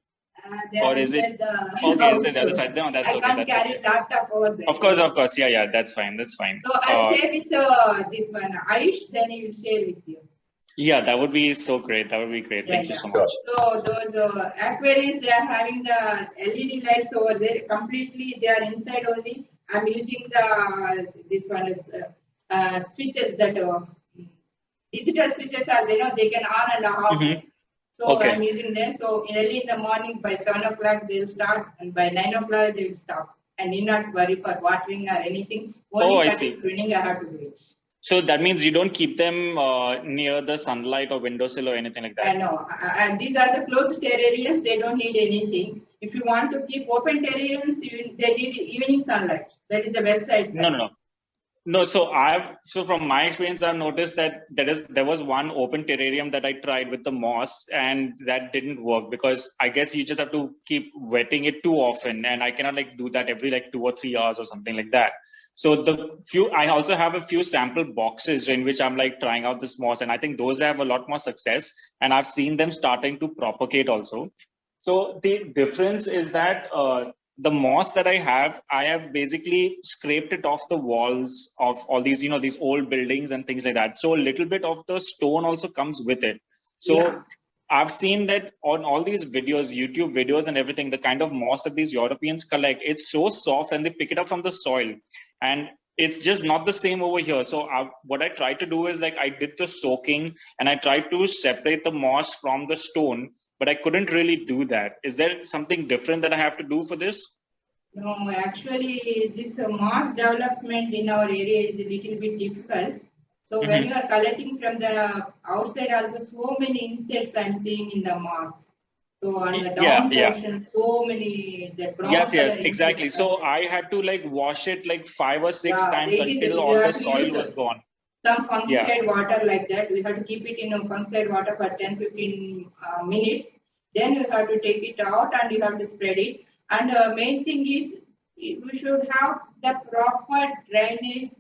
Speaker 1: Or is it? Okay, is it the other side? No, that's okay.
Speaker 3: I can't carry laptop over there.
Speaker 1: Of course. Yeah. That's fine.
Speaker 3: So I'll share with this one, Ayush, then he will share with you.
Speaker 1: Yeah, that would be so great. That would be great. Thank you so much.
Speaker 3: So those aquariums, they are having the LED lights over there. Completely, they are inside only. I'm using this one is switches that digital switches are there. They can on and off. So
Speaker 1: okay.
Speaker 3: I'm using them. So early in the morning by 7 o'clock they will start, and by 9 o'clock they will stop. And need not worry for watering or anything. Only
Speaker 1: I see.
Speaker 3: Cleaning I have to do it.
Speaker 1: So that means you don't keep them near the sunlight or windowsill or anything like that?
Speaker 3: I know. And these are the closed terrariums. They don't need anything. If you want to keep open terrariums, they need evening sunlight. That is the best side.
Speaker 1: No. No, so from my experience, I've noticed that there was one open terrarium that I tried with the moss, and that didn't work because I guess you just have to keep wetting it too often, and I cannot like do that every like 2 or 3 hours or something like that. So I also have a few sample boxes in which I'm like trying out this moss, and I think those have a lot more success, and I've seen them starting to propagate also. So the difference is that the moss that I have basically scraped it off the walls of all these, these old buildings and things like that. So a little bit of the stone also comes with it. So
Speaker 3: Yeah.
Speaker 1: I've seen that on all these videos, YouTube videos and everything, the kind of moss that these Europeans collect, it's so soft and they pick it up from the soil. And it's just not the same over here. So what I tried to do is like I did the soaking and I tried to separate the moss from the stone, but I couldn't really do that. Is there something different that I have to do for this?
Speaker 3: No, actually, this moss development in our area is a little bit difficult. So when you are collecting from the outside, also so many insects I'm seeing in the moss. So on the down portion, so many the brown
Speaker 1: Yes,
Speaker 3: color
Speaker 1: exactly.
Speaker 3: insects
Speaker 1: So
Speaker 3: are
Speaker 1: I had to like wash it like 5 or 6 times
Speaker 3: it is,
Speaker 1: until
Speaker 3: you
Speaker 1: all the
Speaker 3: have to
Speaker 1: soil
Speaker 3: use
Speaker 1: was gone.
Speaker 3: some fungicide water like that. We have to keep it in a fungicide water for 10-15 minutes. Then you have to take it out and you have to spread it. And main thing is we should have the proper drainage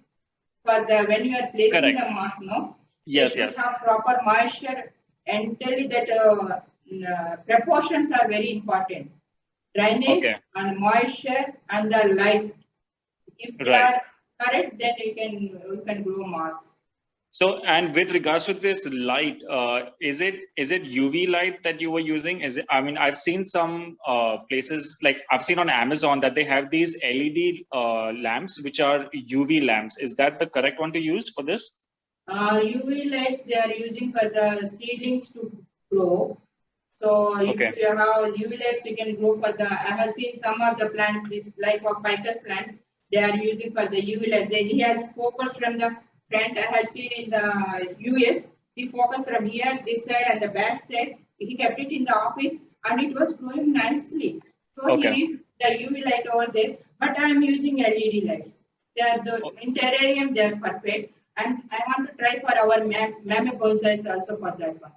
Speaker 3: for the when you are placing
Speaker 1: Correct.
Speaker 3: the moss. No.
Speaker 1: Yes,
Speaker 3: you should have proper moisture and tell you that proportions are very important. Drainage and moisture and the light. If they are correct, then you can grow moss.
Speaker 1: So, and with regards to this light, is it UV light that you were using? Is it? I mean, I've seen some places like I've seen on Amazon that they have these LED lamps, which are UV lamps. Is that the correct one to use for this?
Speaker 3: UV lights they are using for the seedlings to grow. So if you have UV lights, you can grow for the. I have seen some of the plants, this like of ficus plants, they are using for the UV light. Then he has focused from the front. I have seen in the US, he focused from here, this side, and the back side. He kept it in the office, and it was growing nicely. So he used the UV light over there. But I am using LED lights. They are in terrarium. They are perfect. And I want to try for our mame bonsais also for that one.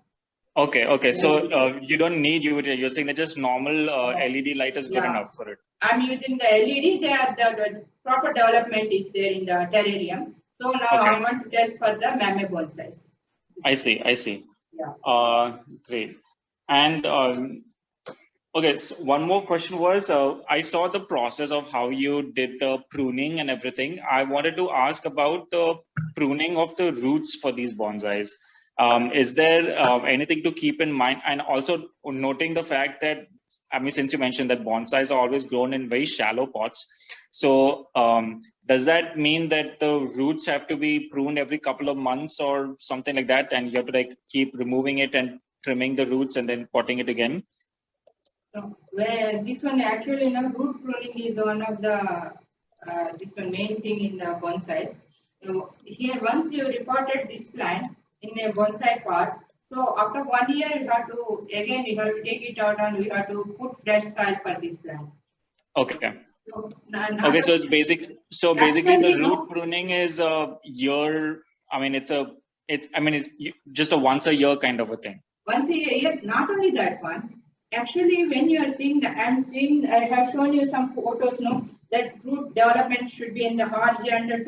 Speaker 1: Okay. So you don't need UV. You're saying that just normal LED light is good enough for it.
Speaker 3: I'm using the LED. The proper development is there in the terrarium. So now I want to test for the mame bonsais.
Speaker 1: I see.
Speaker 3: Yeah.
Speaker 1: Great. And okay, so one more question was, I saw the process of how you did the pruning and everything. I wanted to ask about the pruning of the roots for these bonsais. Is there anything to keep in mind? And also noting the fact that, I mean, since you mentioned that bonsais are always grown in very shallow pots. So does that mean that the roots have to be pruned every couple of months or something like that? And you have to like keep removing it and trimming the roots and then potting it again?
Speaker 3: So, well, this one actually, root pruning is one of the this one main thing in the bonsais. So here, once you repotted this plant in a bonsai pot, so after 1 year, you have to take it out and we have to put fresh soil for this plant.
Speaker 1: Okay.
Speaker 3: So,
Speaker 1: so it's basic. So basically, the root pruning is a year. I mean, it's just a once a year kind of a thing.
Speaker 3: Once a year, not only that one. Actually, when you are seeing I have shown you some photos, that root development should be in the horizontal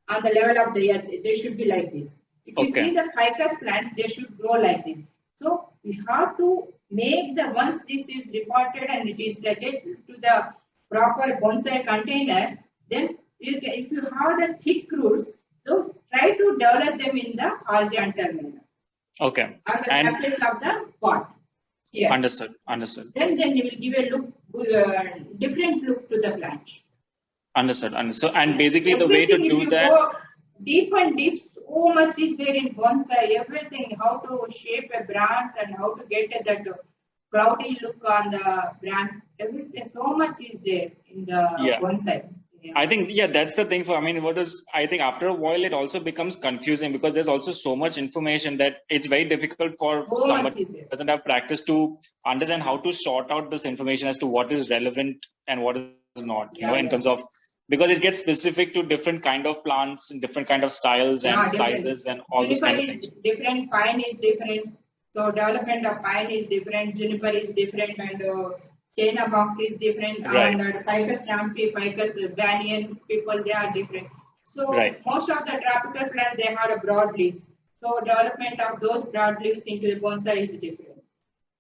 Speaker 3: on the level of the earth. They should be like this. If you see the ficus plant, they should grow like this. So we have to make once this is repotted and it is set to the proper bonsai container, then if you have the thick roots, so try to develop them in the horizontal manner.
Speaker 1: Okay.
Speaker 3: On the surface of the pot. Yeah.
Speaker 1: Understood.
Speaker 3: Then you will give a different look to the plant.
Speaker 1: Understood. And basically the way to do that.
Speaker 3: Go deep and deep, so much is there in bonsai. Everything, how to shape a branch and how to get that cloudy look on the branch. Everything, so much is there in the bonsai. Yeah.
Speaker 1: I think, that's the thing I think after a while it also becomes confusing because there's also so much information that it's very difficult for somebody who doesn't have practice to understand how to sort out this information as to what is relevant and what is not, in terms of Because it gets specific to different kind of plants, different kind of styles and
Speaker 3: Yeah, different.
Speaker 1: sizes and all those kind of
Speaker 3: Juniper is
Speaker 1: things.
Speaker 3: different, pine is different. So development of pine is different, juniper is different, and China box is different.
Speaker 1: Right.
Speaker 3: And ficus rampy, ficus banyan people, they are different. So
Speaker 1: Right.
Speaker 3: most of the tropical plants, they have a broad leaves. So development of those broad leaves into a bonsai is different.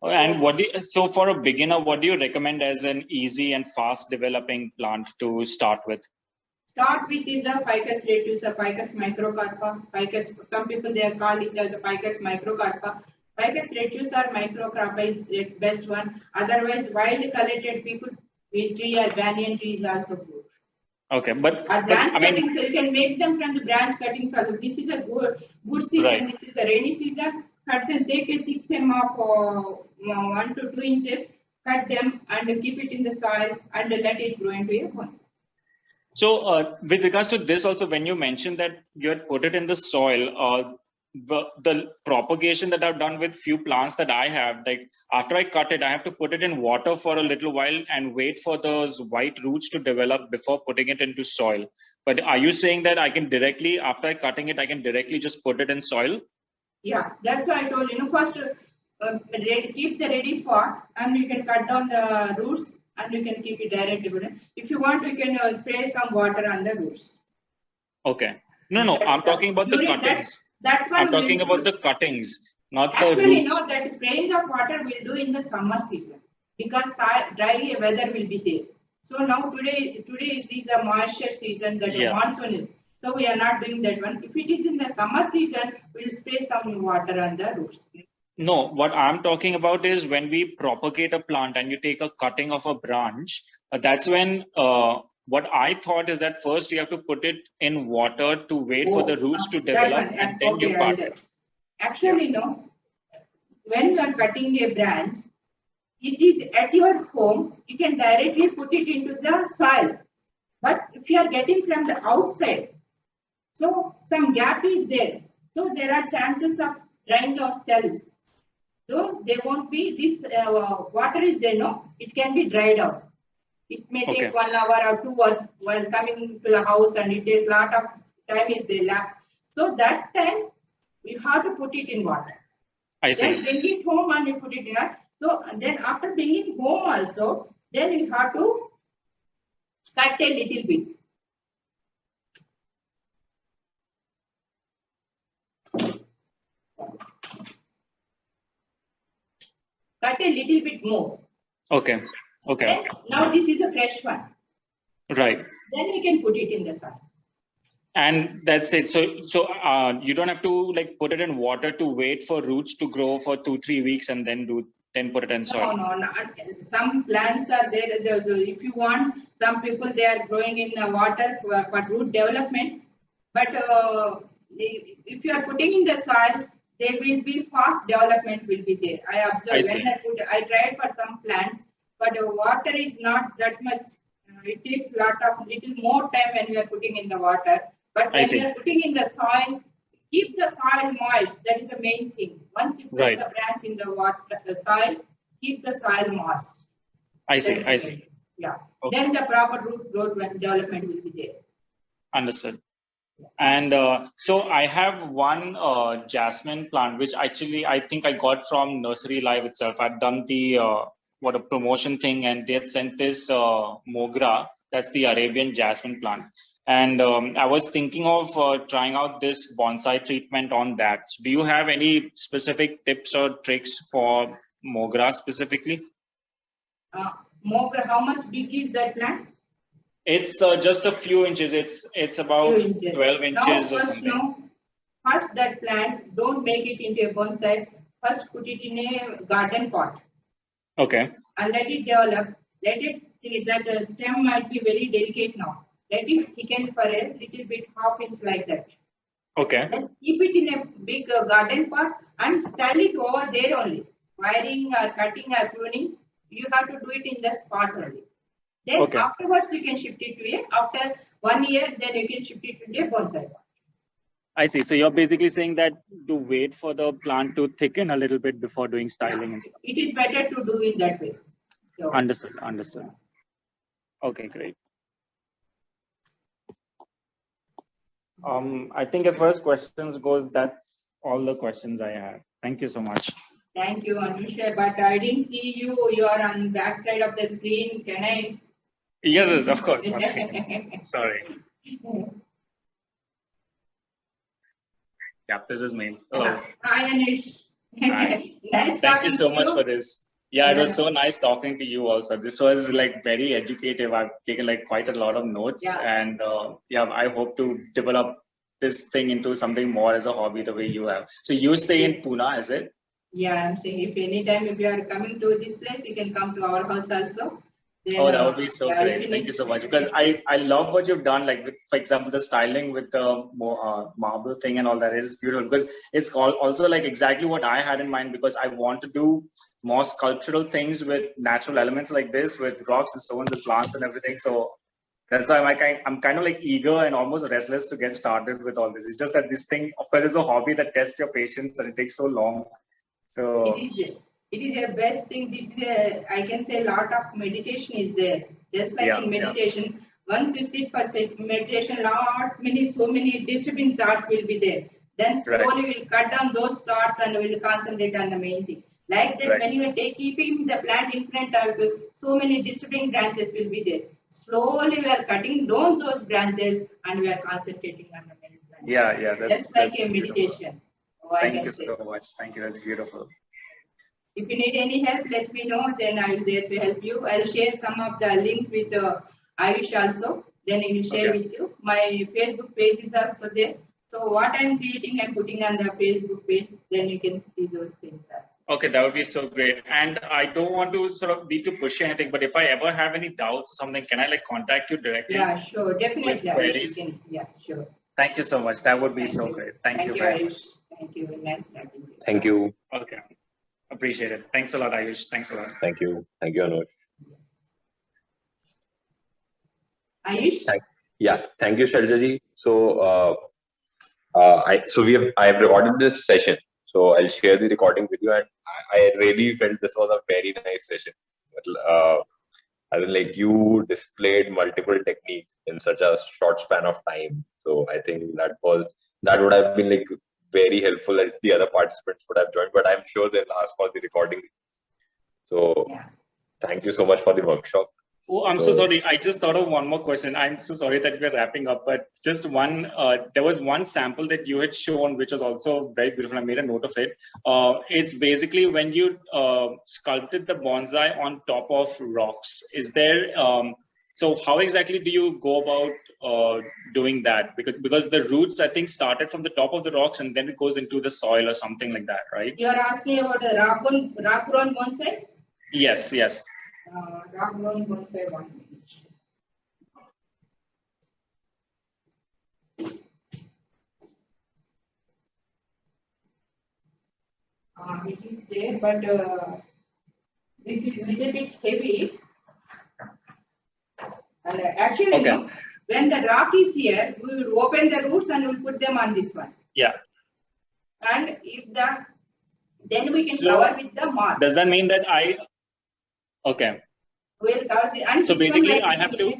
Speaker 1: And so for a beginner, what do you recommend as an easy and fast developing plant to start with?
Speaker 3: Start with is the ficus retusa, ficus microcarpa, ficus, some people they are called it as the ficus microcarpa. Ficus retusa or microcarpa is the best one. Otherwise, wildly collected people, tree or banyan tree is also good.
Speaker 1: Okay, but
Speaker 3: branch
Speaker 1: I mean,
Speaker 3: cuttings, you can make them from the branch cuttings also. This is a good season,
Speaker 1: right.
Speaker 3: This is a rainy season. Cut them, take a thick stem of 1 to 2 inches, cut them and keep it in the soil and let it grow into a bonsai.
Speaker 1: So with regards to this also, when you mentioned that you had put it in the soil, the propagation that I've done with few plants that I have, like after I cut it, I have to put it in water for a little while and wait for those white roots to develop before putting it into soil. But are you saying that I can directly, after cutting it, I can directly just put it in soil?
Speaker 3: Yeah, that's why I told you, first keep the ready pot and you can cut down the roots and you can keep it directly. If you want, you can spray some water on the roots.
Speaker 1: Okay. No, I'm talking about the cuttings.
Speaker 3: That one
Speaker 1: I'm talking about the cuttings, not
Speaker 3: actually,
Speaker 1: the roots.
Speaker 3: No, that spraying of water we'll do in the summer season because dry weather will be there. So now today is a moisture season, that monsoon is. So we are not doing that one. If it is in the summer season, we'll spray some water on the roots.
Speaker 1: No, what I'm talking about is when we propagate a plant and you take a cutting of a branch, that's when what I thought is that first you have to put it in water to wait for the roots to develop and then you cut it.
Speaker 3: Actually, no. When you are cutting a branch, it is at your home, you can directly put it into the soil. But if you are getting from the outside, so some gap is there. So there are chances of drying of cells. So they won't be, this water is there, no? It can be dried out. It may take 1 hour or 2 hours while coming to the house and it takes a lot of time is there left. So that time, you have to put it in water.
Speaker 1: I see.
Speaker 3: Then bring it home and you put it in. So then after bringing it home also, then you have to cut a little bit. Cut a little bit more.
Speaker 1: Okay.
Speaker 3: Then, now this is a fresh one.
Speaker 1: Right.
Speaker 3: Then we can put it in the soil.
Speaker 1: And that's it. So you don't have to like put it in water to wait for roots to grow for 2-3 weeks and then put it in soil.
Speaker 3: No. Some plants are there. If you want, some people they are growing in water for root development. But if you are putting in the soil, there will be fast development will be there. I observed I tried for some plants, but water is not that much. It takes little more time when you are putting in the water. But when you are putting in the soil, keep the soil moist. That is the main thing. Once you put the branch in the water, the soil, keep the soil moist.
Speaker 1: I see.
Speaker 3: Yeah. Okay. Then the proper root growth development will be there.
Speaker 1: Understood. And so I have one jasmine plant, which actually I think I got from Nursery Live itself. I'd done the a promotion thing, and they had sent this Mogra. That's the Arabian jasmine plant. And I was thinking of trying out this bonsai treatment on that. So do you have any specific tips or tricks for Mogra specifically?
Speaker 3: Mogra, how much big is that plant?
Speaker 1: It's just a few inches. It's about 12 inches or something.
Speaker 3: First, that plant, don't make it into a bonsai. First, put it in a garden pot.
Speaker 1: Okay.
Speaker 3: And let it develop. That stem might be very delicate now. Let it thicken for a little bit, half inch like that.
Speaker 1: Okay.
Speaker 3: Then keep it in a big garden pot and style it over there only. Wiring or cutting or pruning, you have to do it in the spot only. Then afterwards you can shift it to after 1 year, then you can shift it to a bonsai pot.
Speaker 1: I see. So you're basically saying that to wait for the plant to thicken a little bit before doing styling and stuff.
Speaker 3: It is better to do it that way. So.
Speaker 1: Understood. Okay, great. I think as far as questions goes, that's all the questions I have. Thank you so much.
Speaker 2: Thank you, Anusha, but I didn't see you. You are on back side of the screen. Can I?
Speaker 1: Yes, of course. Sorry. Yeah, this is me. Hello.
Speaker 2: Hi, Anish.
Speaker 1: Hi.
Speaker 2: Nice
Speaker 1: Thank you
Speaker 2: talking
Speaker 1: so
Speaker 2: to
Speaker 1: much
Speaker 2: you.
Speaker 1: for this. Yeah, it was
Speaker 2: Yeah.
Speaker 1: so nice talking to you also. This was like very educative. I've taken like quite a lot of notes,
Speaker 2: Yeah.
Speaker 1: and yeah, I hope to develop this thing into something more as a hobby the way you have. So you stay in Pune, is it?
Speaker 2: Yeah, I'm saying if anytime if you are coming to this place, you can come to our house also. Then,
Speaker 1: Oh, that would be so
Speaker 2: yeah, if
Speaker 1: great.
Speaker 2: you
Speaker 1: Thank
Speaker 2: need-
Speaker 1: you so much. Because I love what you've done. Like, with, for example, the styling with the marble thing and all that is beautiful. Because it's also like exactly what I had in mind. Because I want to do more sculptural things with natural elements like this, with rocks and stones and plants and everything. So that's why I'm kind of like eager and almost restless to get started with all this. It's just that this thing, of course, is a hobby that tests your patience and it takes so long. So
Speaker 2: it is a best thing. This is a, I can say a lot of meditation is there. Just like
Speaker 1: yeah,
Speaker 2: in meditation, once you sit for meditation, so many disturbing thoughts will be there. Then slowly we'll cut down those thoughts and we'll concentrate on the main thing. Like that, when you take keeping the plant in front of you, so many disturbing branches will be there. Slowly we are cutting down those branches and we are concentrating on the main plant.
Speaker 1: Yeah,
Speaker 2: Just like a
Speaker 1: beautiful.
Speaker 2: meditation.
Speaker 1: Thank you so much. Thank you. That's beautiful.
Speaker 2: If you need any help, let me know. Then I will there to help you. I'll share some of the links with Ayush also. Then I will share with you. My Facebook page is also there. So what I'm creating, I'm putting on the Facebook page. Then you can see those things.
Speaker 1: Okay, that would be so great. And I don't want to sort of be too pushy anything, but if I ever have any doubts or something, can I like contact you directly?
Speaker 2: Yeah, sure, definitely.
Speaker 1: Queries?
Speaker 2: Yeah, sure.
Speaker 1: Thank you so much. That would be so great. Thank you very much.
Speaker 2: Thank you. Nice talking to you.
Speaker 4: Thank you.
Speaker 1: Okay. Appreciate it. Thanks a lot, Ayush. Thanks a lot.
Speaker 4: Thank you. Thank you, Anush.
Speaker 2: Ayush?
Speaker 4: Thank you, Shaljaji. So, I have recorded this session. So I'll share the recording with you, and I really felt this was a very nice session. I mean, like, you displayed multiple techniques in such a short span of time. So I think that would have been like very helpful if the other participants would have joined. But I'm sure they'll ask for the recording. So thank you so much for the workshop.
Speaker 1: Oh, I'm so sorry. I just thought of one more question. I'm so sorry that we're wrapping up, but just one, there was one sample that you had shown, which was also very beautiful. I made a note of it. It's basically when you sculpted the bonsai on top of rocks. Is there, so how exactly do you go about doing that? Because the roots, I think, started from the top of the rocks and then it goes into the soil or something like that, right?
Speaker 2: You are asking about the rock-grown bonsai?
Speaker 1: Yes.
Speaker 2: Rock-grown bonsai one. It is there, but this is a little bit heavy. And actually, no, when the rock is here, we will open the roots and we'll put them on this one.
Speaker 1: Yeah.
Speaker 2: And then we can cover with the moss.
Speaker 1: Does that mean that okay.
Speaker 2: We'll cover the,
Speaker 1: so basically I have to.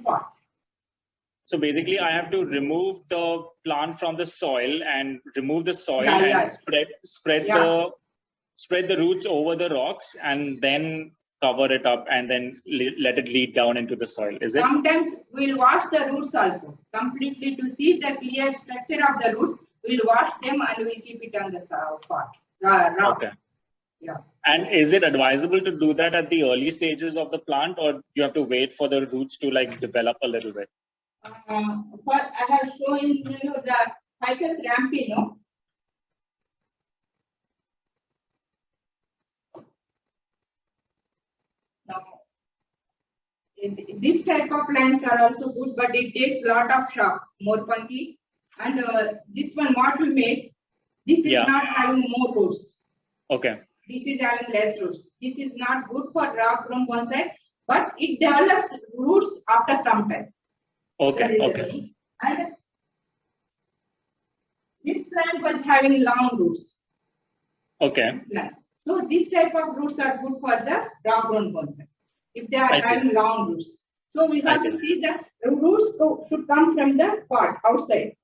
Speaker 1: So basically, I have to remove the plant from the soil and remove the soil and spread the roots over the rocks and then cover it up and then let it lead down into the soil. Is it?
Speaker 2: Sometimes we'll wash the roots also completely to see the clear structure of the roots. We'll wash them and we'll keep it on the pot.
Speaker 1: Okay.
Speaker 2: Yeah.
Speaker 1: And is it advisable to do that at the early stages of the plant, or you have to wait for the roots to like develop a little bit?
Speaker 2: But I have shown you the Ficus rampi, no? Now, this type of plants are also good, but it takes a lot of shock, more punky. And this one, what we made, this is not having more roots.
Speaker 1: Okay.
Speaker 2: This is having less roots. This is not good for rock-grown bonsai, but it develops roots after some time.
Speaker 1: Okay.
Speaker 2: And this plant was having long roots.
Speaker 1: Okay.
Speaker 2: So this type of roots are good for the rock-grown bonsai if they are having long roots. So we have to see the roots should come from the pot outside.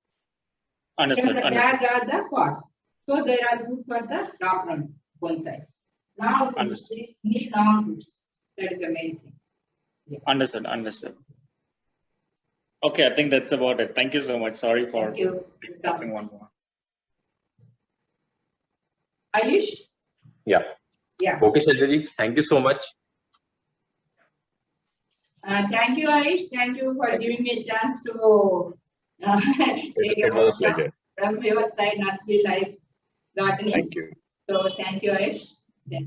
Speaker 1: Understood.
Speaker 3: The
Speaker 1: Understood.
Speaker 3: bag are the pot. So they are good for the long run bonsais. Long roots,
Speaker 1: Understood.
Speaker 3: they need long roots. That is the main thing.
Speaker 1: Understood. Understood. Okay, I think that's about it. Thank you so much. Sorry for
Speaker 3: Thank you.
Speaker 1: asking one more.
Speaker 3: Ayush?
Speaker 4: Yeah.
Speaker 3: Yeah.
Speaker 4: Okay, Sheljaji, thank you so much.
Speaker 3: Thank you, Ayush. Thank you for
Speaker 4: Thank you.
Speaker 3: giving me a chance to take
Speaker 4: It
Speaker 3: a
Speaker 4: was a
Speaker 3: workshop
Speaker 4: pleasure.
Speaker 3: from your side, nursery life gardening.
Speaker 4: Thank you.
Speaker 3: So thank you, Ayush.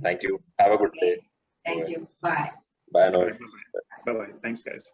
Speaker 4: Thank you. Have a good day.
Speaker 3: Thank you. Bye.
Speaker 4: Bye, Noel.
Speaker 1: Bye bye. Thanks, guys.